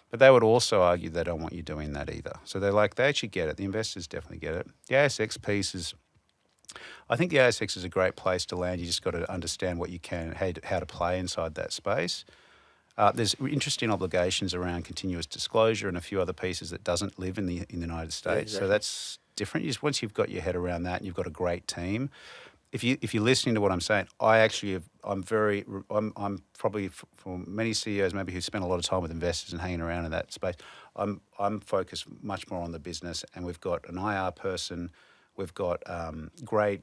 But they would also argue they don't want you doing that either. So they actually get it. The investors definitely get it. The ASX piece is, I think the ASX is a great place to land. You just got to understand what you can, how to play inside that space. There's interesting obligations around continuous disclosure and a few other pieces that doesn't live in the United States. exactly. So that's different. Just once you've got your head around that and you've got a great team, if you're listening to what I'm saying, I'm probably for many CEOs maybe who spend a lot of time with investors and hanging around in that space. I'm focused much more on the business, and we've got an IR person, we've got a great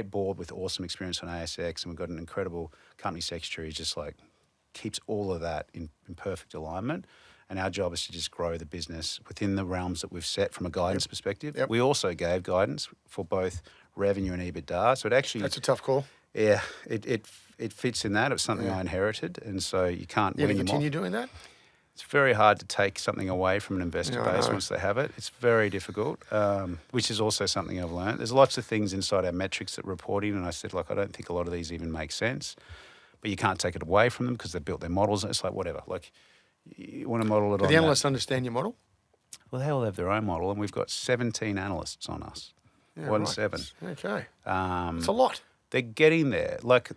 board with awesome experience on ASX, and we've got an incredible company secretary who just like keeps all of that in perfect alignment. And our job is to just grow the business within the realms that we've set from a guidance perspective. Yep. We also gave guidance for both revenue and EBITDA. So it actually, That's a tough call. yeah, it fits in that. It was something I inherited, and so you can't You wean ever them off. continue doing that? It's very hard to take something away from an investor Yeah, I base know. once they have it. It's very difficult, which is also something I've learned. There's lots of things inside our metrics that reporting, and I said, like, I don't think a lot of these even make sense, but you can't take it away from them because they've built their models. And it's like, whatever. Like, you want to model it Do on the that. analysts understand your model? Well, they all have their own model, and we've got 17 analysts on us. Yeah, 7. Okay. It's a lot. They're getting there. Like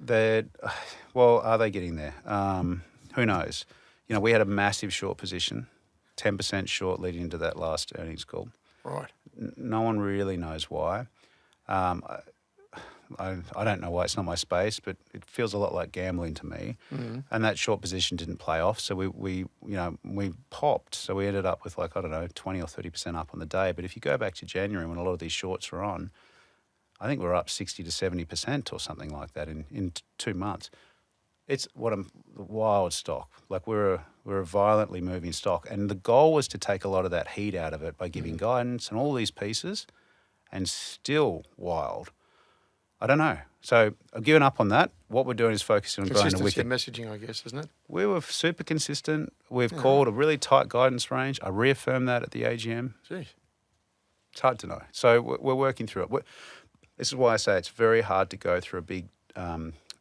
well, are they getting there? Who knows? You know, we had a massive short position, 10% short leading into that last earnings call. Right. No one really knows why. I don't know why, it's not my space, but it feels a lot like gambling to me. Mm-hmm. And that short position didn't play off, so we popped. So we ended up with 20 or 30% up on the day. But if you go back to January when a lot of these shorts were on, I think we're up 60 to 70% or something like that in 2 months. It's wild stock. Like we're a violently moving stock, and the goal was to take a lot of that heat out of it by giving guidance and all these pieces, and still wild. I don't know. So I've given up on that. What we're doing is focusing on growing the Consistency wicket. of messaging, I guess, isn't it? We were super consistent. We've called a really tight guidance range. I reaffirmed that at the AGM. Geez. It's hard to know. So we're working through it. This is why I say it's very hard to go through a big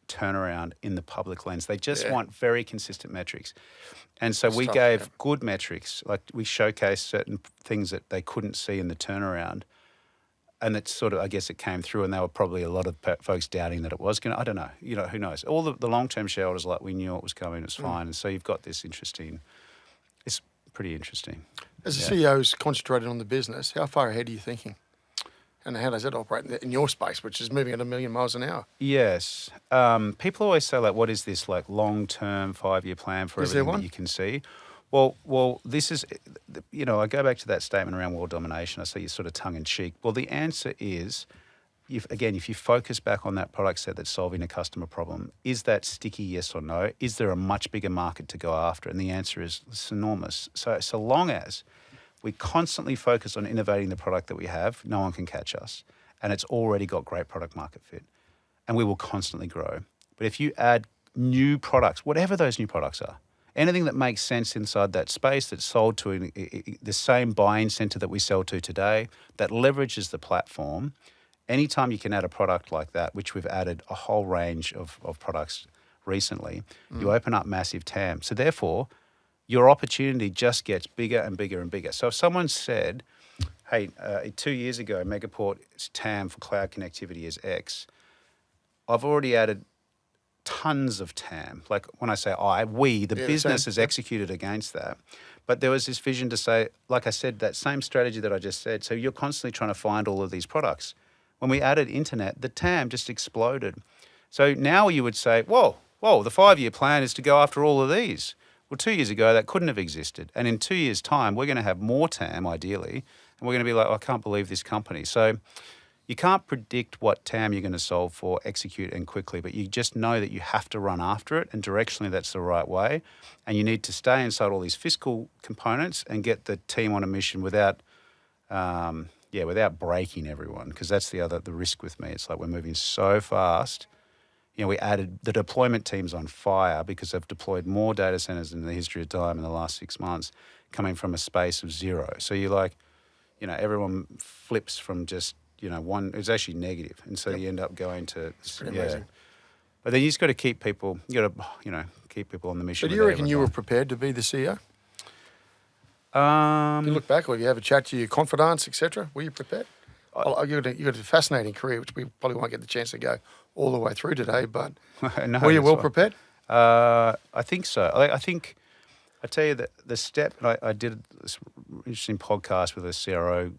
turnaround in the public lens. They just want very consistent metrics. And so we tough, gave good metrics. Like we showcased certain things that they couldn't see in the turnaround. And it's sort of, I guess it came through, and there were probably a lot of folks doubting that it was going to, I don't know, who knows. All the long-term shareholders, like, we knew it was coming, it's fine. And so you've got this it's pretty interesting. As a CEO who's concentrated on the business, how far ahead are you thinking? And how does that operate in your space, which is moving at 1 million miles an hour? Yes. People always say, like, what is this, like, long-term 5-year plan for Is there everything one? that you can see? Well, this is, I go back to that statement around world domination. I say you sort of tongue-in-cheek. Well, the answer is, if you focus back on that product set that's solving a customer problem, is that sticky, yes or no? Is there a much bigger market to go after? And the answer is it's enormous. So long as we constantly focus on innovating the product that we have, no one can catch us. And it's already got great product market fit. And we will constantly grow. But if you add new products, whatever those new products are, anything that makes sense inside that space that's sold to the same buying center that we sell to today, that leverages the platform, anytime you can add a product like that, which we've added a whole range of products recently, you open up massive TAM. So therefore, your opportunity just gets bigger and bigger and bigger. So if someone said, hey, 2 years ago, Megaport's TAM for cloud connectivity is X, I've already added tons of TAM. Like when I say the business has executed against that. But there was this vision to say, like I said, that same strategy that I just said. So you're constantly trying to find all of these products. When we added internet, the TAM just exploded. So now you would say, whoa, the 5-year plan is to go after all of these. Well, 2 years ago, that couldn't have existed. And in 2 years' time, we're going to have more TAM, ideally, and we're going to be like, I can't believe this company. So you can't predict what TAM you're going to solve for, execute, and quickly, but you just know that you have to run after it, and directionally that's the right way. And you need to stay inside all these fiscal components and get the team on a mission without breaking everyone, because that's the risk with me. It's like we're moving so fast. We added the deployment teams on fire because they've deployed more data centers in the history of time in the last 6 months, coming from a space of zero. So you're like, everyone flips from just, one, it's actually negative. And so you end up going to, amazing. But then you just got to keep people, keep people on the mission. So do you reckon you were prepared to be the CEO? If you look back, or you have a chat to your confidants, etc., were you prepared? You got a fascinating career, which we probably won't get the chance to go all the way through today, but no, were you well prepared? I think so. I tell you that the step, I did this interesting podcast with a CRO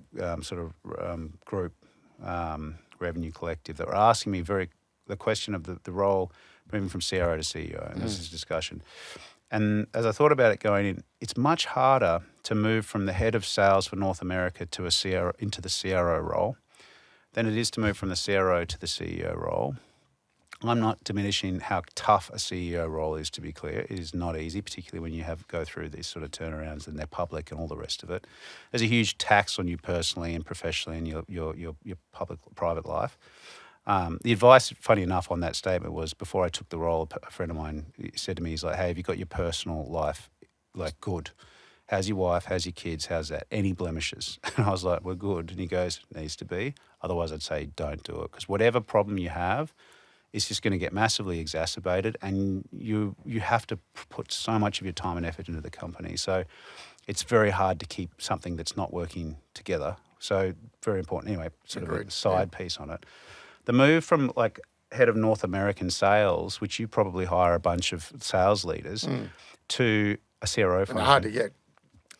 group, revenue collective, that were asking me the question of the role moving from CRO to CEO, and this is a discussion. And as I thought about it going in, it's much harder to move from the head of sales for North America to a CRO, into the CRO role, than it is to move from the CRO to the CEO role. I'm not diminishing how tough a CEO role is, to be clear. It is not easy, particularly when you go through these sort of turnarounds and they're public and all the rest of it. There's a huge tax on you personally and professionally in your private life. The advice, funny enough, on that statement was, before I took the role, a friend of mine said to me, he's like, hey, have you got your personal life good? How's your wife? How's your kids? How's that? Any blemishes? And I was like, we're good. And he goes, needs to be. Otherwise, I'd say don't do it, because whatever problem you have, it's just going to get massively exacerbated, and you have to put so much of your time and effort into the company. So it's very hard to keep something that's not working together. So very important. Anyway, sort of a side piece on it. The move from head of North American sales, which you probably hire a bunch of sales leaders, to a CRO function. And hard to get.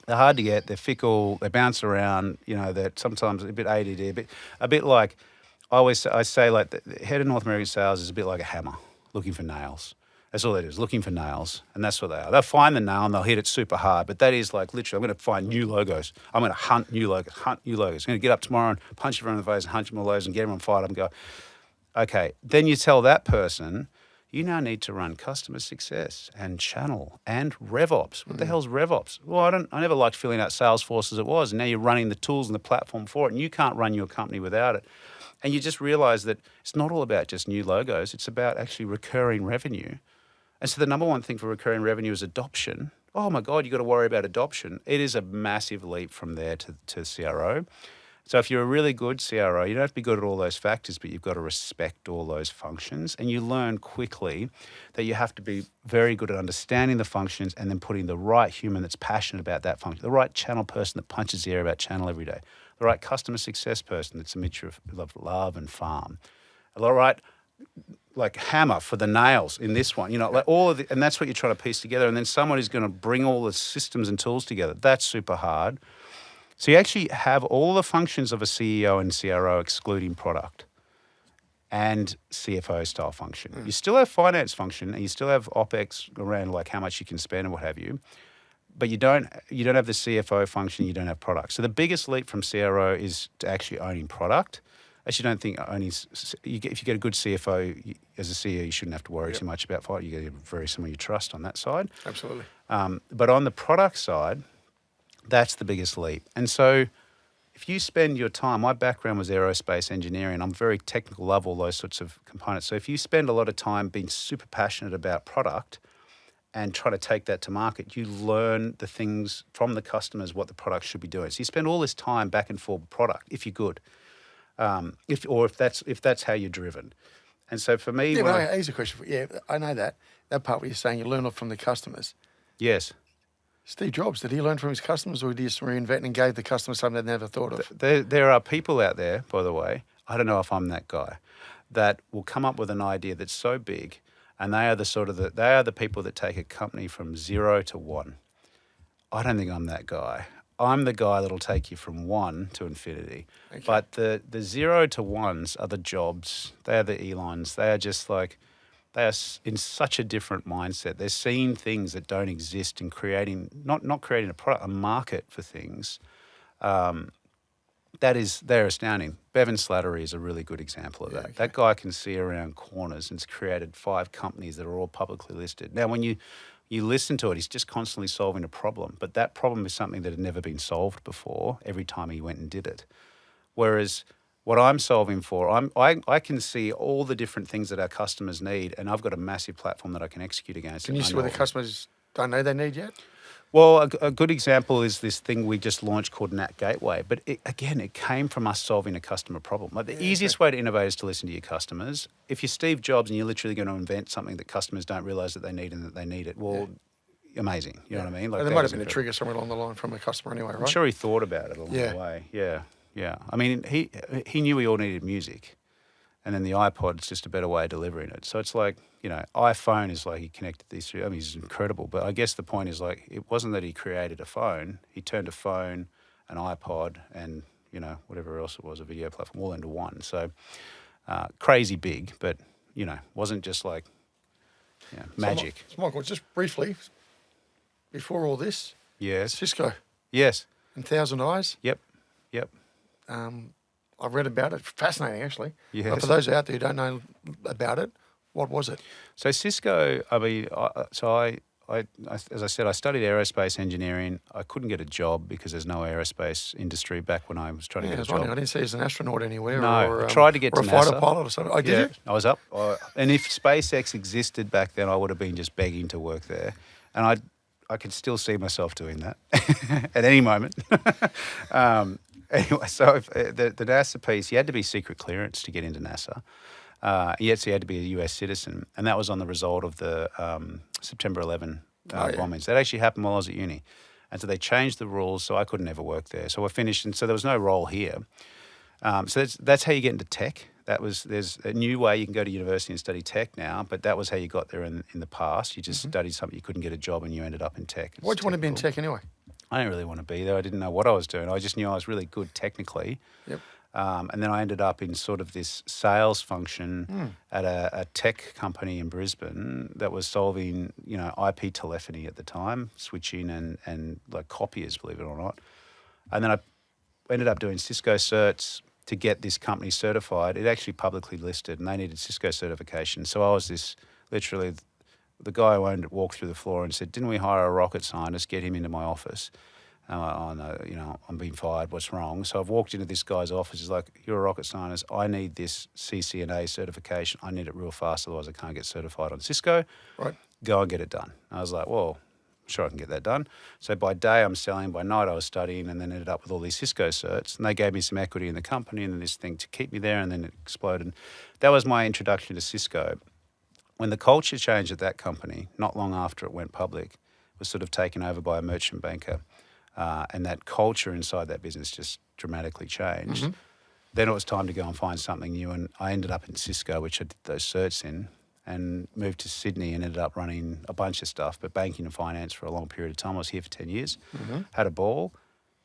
They're hard to get. They're fickle. They bounce around. They're sometimes a bit ADD, a bit like, I say the head of North American sales is a bit like a hammer looking for nails. That's all it is, looking for nails. And that's what they are. They'll find the nail and they'll hit it super hard. But that is literally, I'm going to find new logos. I'm going to hunt new logos. I'm going to get up tomorrow and punch everyone in the face and hunch them all those and get everyone fired up and go, okay. Then you tell that person, you now need to run customer success and channel and RevOps. What the hell's RevOps? Well, I never liked filling out Salesforce as it was. And now you're running the tools and the platform for it, and you can't run your company without it. And you just realize that it's not all about just new logos. It's about actually recurring revenue. And so the number one thing for recurring revenue is adoption. Oh my God, you've got to worry about adoption. It is a massive leap from there to CRO. So if you're a really good CRO, you don't have to be good at all those factors, but you've got to respect all those functions. And you learn quickly that you have to be very good at understanding the functions and then putting the right human that's passionate about that function, the right channel person that punches the air about channel every day, the right customer success person that's a mixture of love and farm, the right hammer for the nails in this one, all of the, and that's what you're trying to piece together. And then someone is going to bring all the systems and tools together. That's super hard. So you actually have all the functions of a CEO and CRO excluding product and CFO style function. You still have finance function and you still have OpEx around how much you can spend and what have you. But you don't have the CFO function, you don't have product. So the biggest leap from CRO is to actually owning product. Actually, don't think if you get a good CFO as a CEO, you shouldn't have to worry too much about product. You get very someone you trust on that side. Absolutely. But on the product side, that's the biggest leap. And so if you spend your time, my background was aerospace engineering. I'm very technical, love all those sorts of components. So if you spend a lot of time being super passionate about product and try to take that to market, you learn the things from the customers, what the product should be doing. So you spend all this time back and forth product, if you're good, if that's how you're driven. And so for me, here's a question for you. Yeah, I know that part where you're saying you learn off from the customers. Yes. Steve Jobs, did he learn from his customers, or did he just reinvent and gave the customer something they'd never thought of? There are people out there, by the way, I don't know if I'm that guy, that will come up with an idea that's so big, and they are the people that take a company from 0 to 1. I don't think I'm that guy. I'm the guy that'll take you from 1 to infinity. Okay. But the 0 to 1s are the jobs. They are the Elons. They are just like, they are in such a different mindset. They're seeing things that don't exist and creating, not creating a product, a market for things. They're astounding. Bevan Slattery is a really good example of that. okay. That guy can see around corners and's created 5 companies that are all publicly listed. Now, when you listen to it, he's just constantly solving a problem, but that problem is something that had never been solved before every time he went and did it. Whereas what I'm solving for, I can see all the different things that our customers need, and I've got a massive platform that I can execute against. Can you see what the customers don't know they need yet? Well, a good example is this thing we just launched called Nat Gateway. But it came from us solving a customer problem. Like the easiest way to innovate is to listen to your customers. If you're Steve Jobs and you're literally going to invent something that customers don't realize that they need and that they need it, well, amazing. You know what I mean? Like And there might have been a trigger somewhere along the line from a customer anyway, right? I'm sure he thought about it along the way. Yeah. I mean, he knew we all needed music. And then the iPod's just a better way of delivering it. So it's like, iPhone is like he connected these three. I mean, he's incredible. But I guess the point is like, it wasn't that he created a phone. He turned a phone, an iPod, and, whatever else it was, a video platform, all into one. So crazy big, but, wasn't just like magic. So Michael, just briefly, before all this, Yes. Cisco Yes. and Thousand Eyes. Yep. I've read about it. Fascinating, actually. Yes. But for those out there who don't know about it, what was it? So Cisco, I mean, I as I said, I studied aerospace engineering. I couldn't get a job because there's no aerospace industry back when I was trying to get a job. I didn't see you as an astronaut anywhere. No, or, I tried to get or to a fighter NASA. pilot or something. Oh, did you? I was up. And if SpaceX existed back then, I would have been just begging to work there. And I could still see myself doing that at any moment. Anyway, so the NASA piece, you had to be secret clearance to get into NASA. Yes, you had to be a US citizen. And that was on the result of the September 11 bombings. That actually happened while I was at uni. And so they changed the rules, so I couldn't ever work there. So I finished, and so there was no role here. So that's how you get into tech. There's a new way you can go to university and study tech now, but that was how you got there in the past. You just studied something, you couldn't get a job, and you ended up in tech. Why did you want to be in tech anyway? I didn't really want to be there. I didn't know what I was doing. I just knew I was really good technically. Yep. And then I ended up in sort of this sales function at a tech company in Brisbane that was solving, IP telephony at the time, switching and like copiers, believe it or not. And then I ended up doing Cisco certs to get this company certified. It actually publicly listed, and they needed Cisco certification. So I was literally the guy who owned it walked through the floor and said, "Didn't we hire a rocket scientist? Get him into my office." And I'm like, "Oh no, I'm being fired. What's wrong?" So I've walked into this guy's office. He's like, "You're a rocket scientist. I need this CCNA certification. I need it real fast, otherwise I can't get certified on Cisco. Right. Go and get it done." I was like, "Well, sure, I can get that done." So by day I'm selling, by night I was studying, and then ended up with all these Cisco certs. And they gave me some equity in the company and then this thing to keep me there, and then it exploded. That was my introduction to Cisco. When the culture changed at that company, not long after it went public, it was sort of taken over by a merchant banker. And that culture inside that business just dramatically changed. Then it was time to go and find something new, and I ended up in Cisco, which I did those certs in, and moved to Sydney and ended up running a bunch of stuff, but banking and finance for a long period of time. I was here for 10 years, had a ball,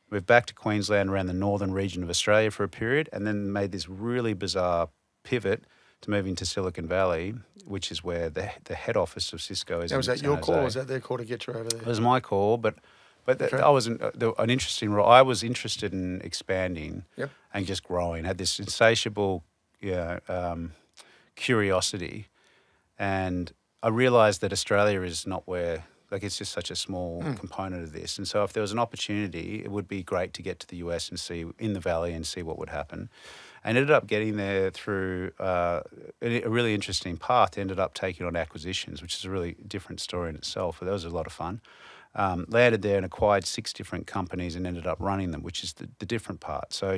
moved back to Queensland, around the northern region of Australia for a period, and then made this really bizarre pivot to moving to Silicon Valley, which is where the head office of Cisco is. Now, was that San your Jose. call, or was that their call to get you over there? It was my call, but Okay. I was an interesting role. I was interested in expanding and just growing. Had this insatiable curiosity, and I realised that Australia is not where, like, it's just such a small component of this. And so if there was an opportunity, it would be great to get to the US and see in the Valley and see what would happen. And ended up getting there through a really interesting path. Ended up taking on acquisitions, which is a really different story in itself. But that was a lot of fun. Landed there and acquired 6 different companies and ended up running them, which is the different part. So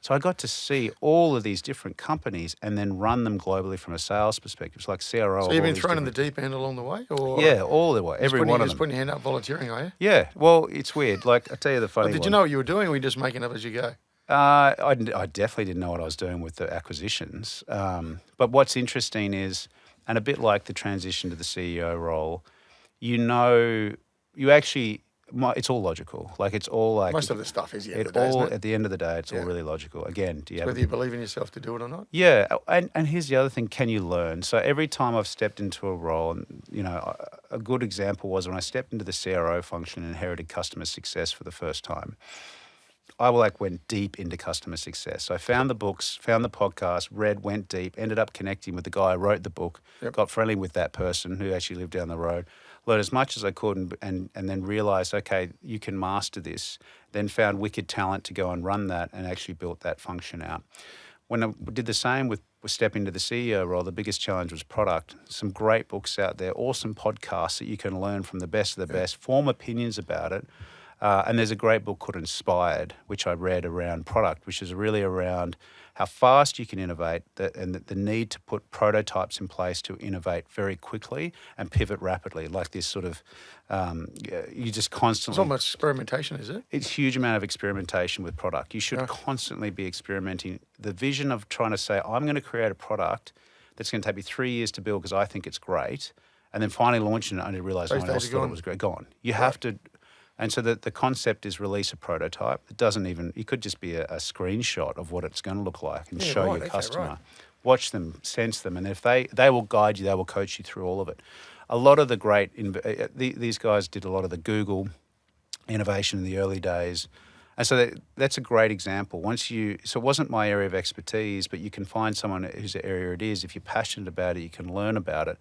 So I got to see all of these different companies and then run them globally from a sales perspective. It's like CRO. So you've been thrown in the deep end along the way? Or Yeah, all the way. Every one of them. Just putting your hand up volunteering, are you? Yeah. Well, it's weird. Like, I'll tell you the funny Did one. you know what you were doing, or were you just making up as you go? I definitely didn't know what I was doing with the acquisitions. But what's interesting is, and a bit like the transition to the CEO role, you actually it's all logical. Like it's all like Most of the stuff is the end it of the day, all isn't it? at the end of the day, it's all Yeah. really logical. Again, do you have Whether you believe in yourself to do it or not. yeah, and here's the other thing: can you learn? So every time I've stepped into a role, and a good example was when I stepped into the CRO function and inherited customer success for the first time. I went deep into customer success. So I found the books, found the podcast, read, went deep, ended up connecting with the guy who wrote the book, Yep. got friendly with that person who actually lived down the road, learned as much as I could and then realized, okay, you can master this. Then found wicked talent to go and run that and actually built that function out. When I did the same with stepping into the CEO role, the biggest challenge was product. Some great books out there, awesome podcasts that you can learn from the best of the best, form opinions about it. And there's a great book called Inspired, which I read around product, which is really around how fast you can innovate and the need to put prototypes in place to innovate very quickly and pivot rapidly, like this sort of, you just constantly... It's almost experimentation, is it? It's a huge amount of experimentation with product. You should constantly be experimenting. The vision of trying to say, I'm going to create a product that's going to take me 3 years to build because I think it's great, and then finally launching it only realize no one else thought it was great. Gone. You have to... And so the concept is release a prototype. It doesn't even, it could just be a screenshot of what it's going to look like and show your customer. Watch them, sense them, and if they will guide you, they will coach you through all of it. A lot of the great, these guys did a lot of the Google innovation in the early days. And so that's a great example. So it wasn't my area of expertise, but you can find someone whose area it is. If you're passionate about it, you can learn about it.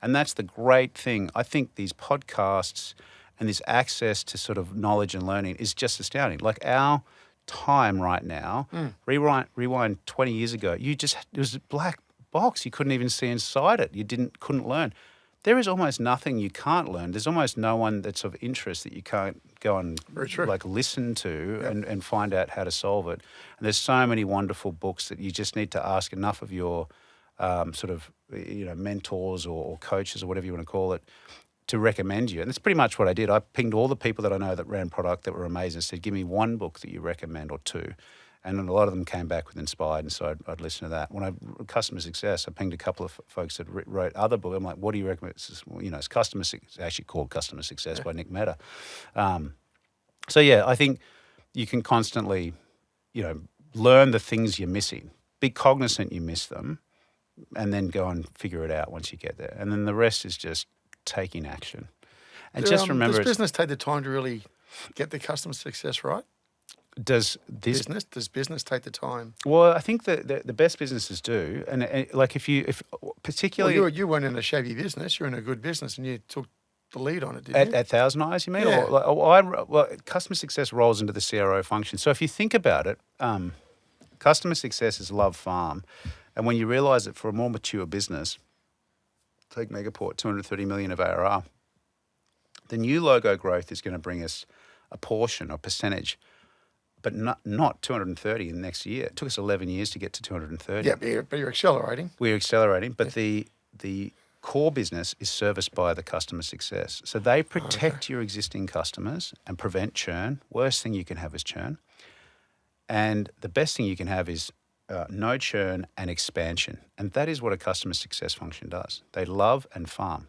And that's the great thing. I think these podcasts and this access to sort of knowledge and learning is just astounding. Like our time right now, rewind 20 years ago, it was a black box. You couldn't even see inside it. You couldn't learn. There is almost nothing you can't learn. There's almost no one that's of interest that you can't go and listen to and find out how to solve it. And there's so many wonderful books that you just need to ask enough of your mentors or coaches or whatever you want to call it to recommend you. And that's pretty much what I did. I pinged all the people that I know that ran product that were amazing and said, give me one book that you recommend or two. And then a lot of them came back with Inspired, and so I'd listen to that. When I customer success, I pinged a couple of folks that wrote other books. I'm like, what do you recommend? It's customer success, actually called Customer Success by Nick Mehta. I think you can constantly, learn the things you're missing. Be cognizant you miss them, and then go and figure it out once you get there. And then the rest is just taking action. And just remember, does business take the time to really get the customer success right? Does business take the time? Well, I think that the best businesses do, and if particularly, well, you weren't in a shabby business, you're in a good business, and you took the lead on it, didn't you? At Thousand Eyes, you mean? Yeah. Customer success rolls into the CRO function. So if you think about it, customer success is love farm, and when you realise that for a more mature business, take Megaport, 230 million of ARR, the new logo growth is going to bring us a portion or percentage, but not 230 in the next year. It took us 11 years to get to 230. Yeah, but you're accelerating. We're accelerating, but the core business is serviced by the customer success. So they protect your existing customers and prevent churn. Worst thing you can have is churn. And the best thing you can have is no churn and expansion. And that is what a customer success function does. They love and farm.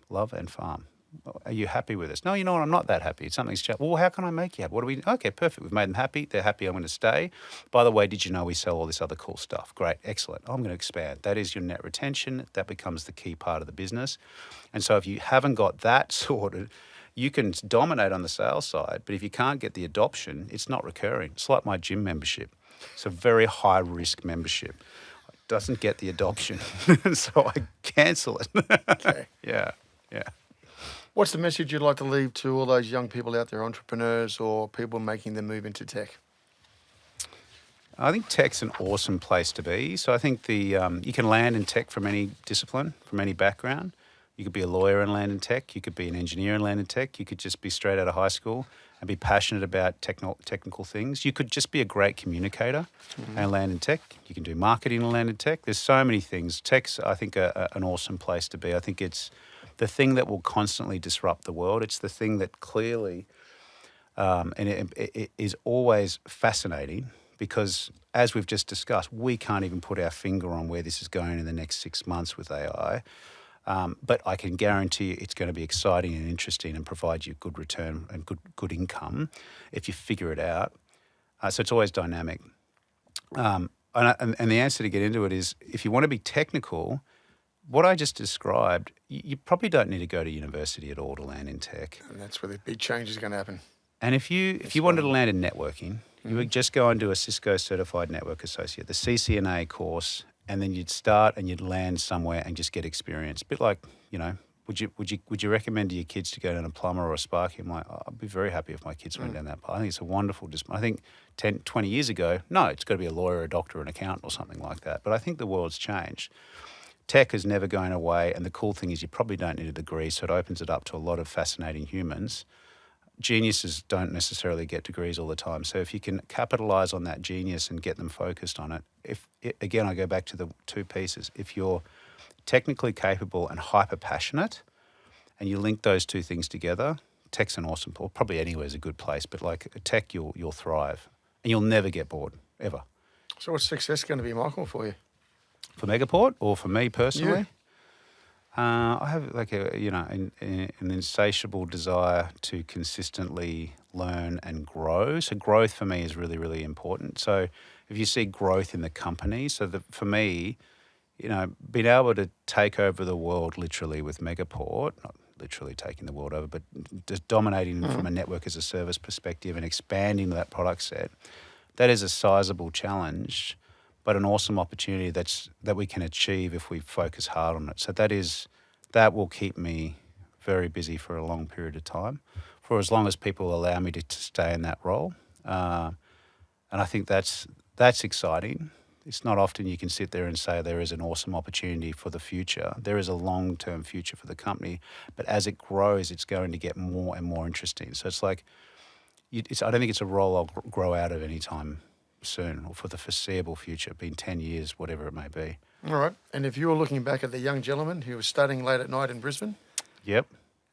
Are you happy with us? No, you know what? I'm not that happy. Something's changed. Well, how can I make you happy? Okay, perfect. We've made them happy. They're happy. I'm going to stay. By the way, did you know we sell all this other cool stuff? Great. Excellent. I'm going to expand. That is your net retention. That becomes the key part of the business. And so if you haven't got that sorted, you can dominate on the sales side, but if you can't get the adoption, it's not recurring. It's like my gym membership. It's a very high risk membership. It doesn't get the adoption, so I cancel it. Okay. Yeah. What's the message you'd like to leave to all those young people out there, entrepreneurs or people making the move into tech? I think tech's an awesome place to be. So I think you can land in tech from any discipline, from any background. You could be a lawyer and land in tech. You could be an engineer and land in tech. You could just be straight out of high school and be passionate about technical things. You could just be a great communicator and land in tech. You can do marketing and land in tech. There's so many things. Tech's, I think, an awesome place to be. I think it's the thing that will constantly disrupt the world. It's the thing that clearly, and it is always fascinating because, as we've just discussed, we can't even put our finger on where this is going in the next 6 months with AI. But I can guarantee you it's going to be exciting and interesting and provide you good return and good income if you figure it out. So it's always dynamic. And the answer to get into it is, if you want to be technical, what I just described, you probably don't need to go to university at all to land in tech. And that's where the big change is going to happen. And if you wanted to land in networking, you would just go and do a Cisco Certified Network Associate, the CCNA course, and then you'd start and you'd land somewhere and just get experience. A bit like, would you recommend to your kids to go down a plumber or a sparky? I'm like, I'd be very happy if my kids went down that path. I think it's a wonderful discipline. I think 10, 20 years ago, no, it's got to be a lawyer, a doctor, an accountant or something like that. But I think the world's changed. Tech is never going away, and the cool thing is you probably don't need a degree, so it opens it up to a lot of fascinating humans. Geniuses don't necessarily get degrees all the time, so if you can capitalise on that genius and get them focused on it, again, I go back to the two pieces. If you're technically capable and hyper passionate, and you link those two things together, tech's an awesome, or probably anywhere is a good place, but like tech, you'll thrive, and you'll never get bored ever. So what's success going to be, Michael, for you? For Megaport, or for me personally? I have like an insatiable desire to consistently learn and grow. So growth for me is really, really important. So if you see growth in the company, for me, being able to take over the world literally with Megaport, not literally taking the world over, but just dominating from a network as a service perspective and expanding that product set, that is a sizable challenge, but an awesome opportunity that we can achieve if we focus hard on it. So that will keep me very busy for a long period of time, for as long as people allow me to stay in that role. And I think that's exciting. It's not often you can sit there and say there is an awesome opportunity for the future. There is a long-term future for the company, but as it grows, it's going to get more and more interesting. So it's like, I don't think it's a role I'll grow out of anytime soon or for the foreseeable future, being 10 years, whatever it may be. All right. And if you were looking back at the young gentleman who was studying late at night in Brisbane, Yep.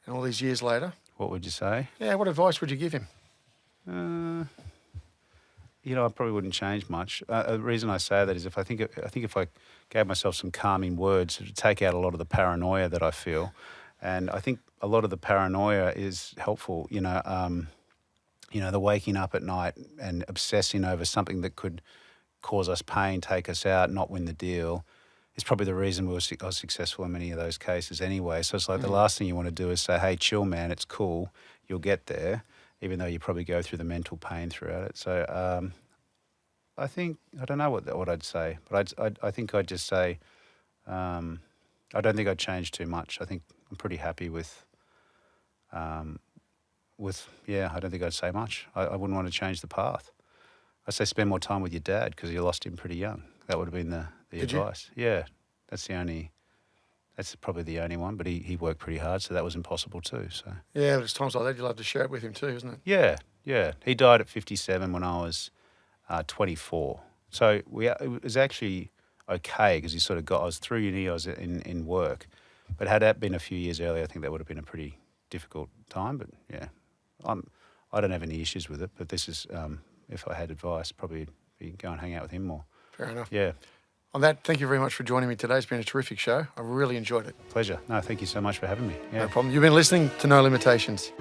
and all these years later, What would you say? yeah, what advice would you give him? I probably wouldn't change much. The reason I say that is if I think if I gave myself some calming words, it would take out a lot of the paranoia that I feel, and I think a lot of the paranoia is helpful. The waking up at night and obsessing over something that could cause us pain, take us out, not win the deal, is probably the reason I was successful in many of those cases anyway. So it's like the last thing you want to do is say, hey, chill, man, it's cool, you'll get there, even though you probably go through the mental pain throughout it. So I don't know what I'd say, but I think I'd just say I don't think I'd change too much. I think I'm pretty happy with I don't think I'd say much. I wouldn't want to change the path. I'd say spend more time with your dad because you lost him pretty young. That would have been the advice. Yeah, that's probably the only one, but he worked pretty hard, so that was impossible too. So Yeah, there's times like that you'll have to share it with him too, isn't it? Yeah. He died at 57 when I was 24. So it was actually okay because I was through uni, I was in work. But had that been a few years earlier, I think that would have been a pretty difficult time. But yeah, I don't have any issues with it. But this is, if I had advice, probably be go and hang out with him more. Fair enough. Yeah. On that, thank you very much for joining me today. It's been a terrific show. I really enjoyed it. Pleasure. No, thank you so much for having me. Yeah. No problem. You've been listening to No Limitations.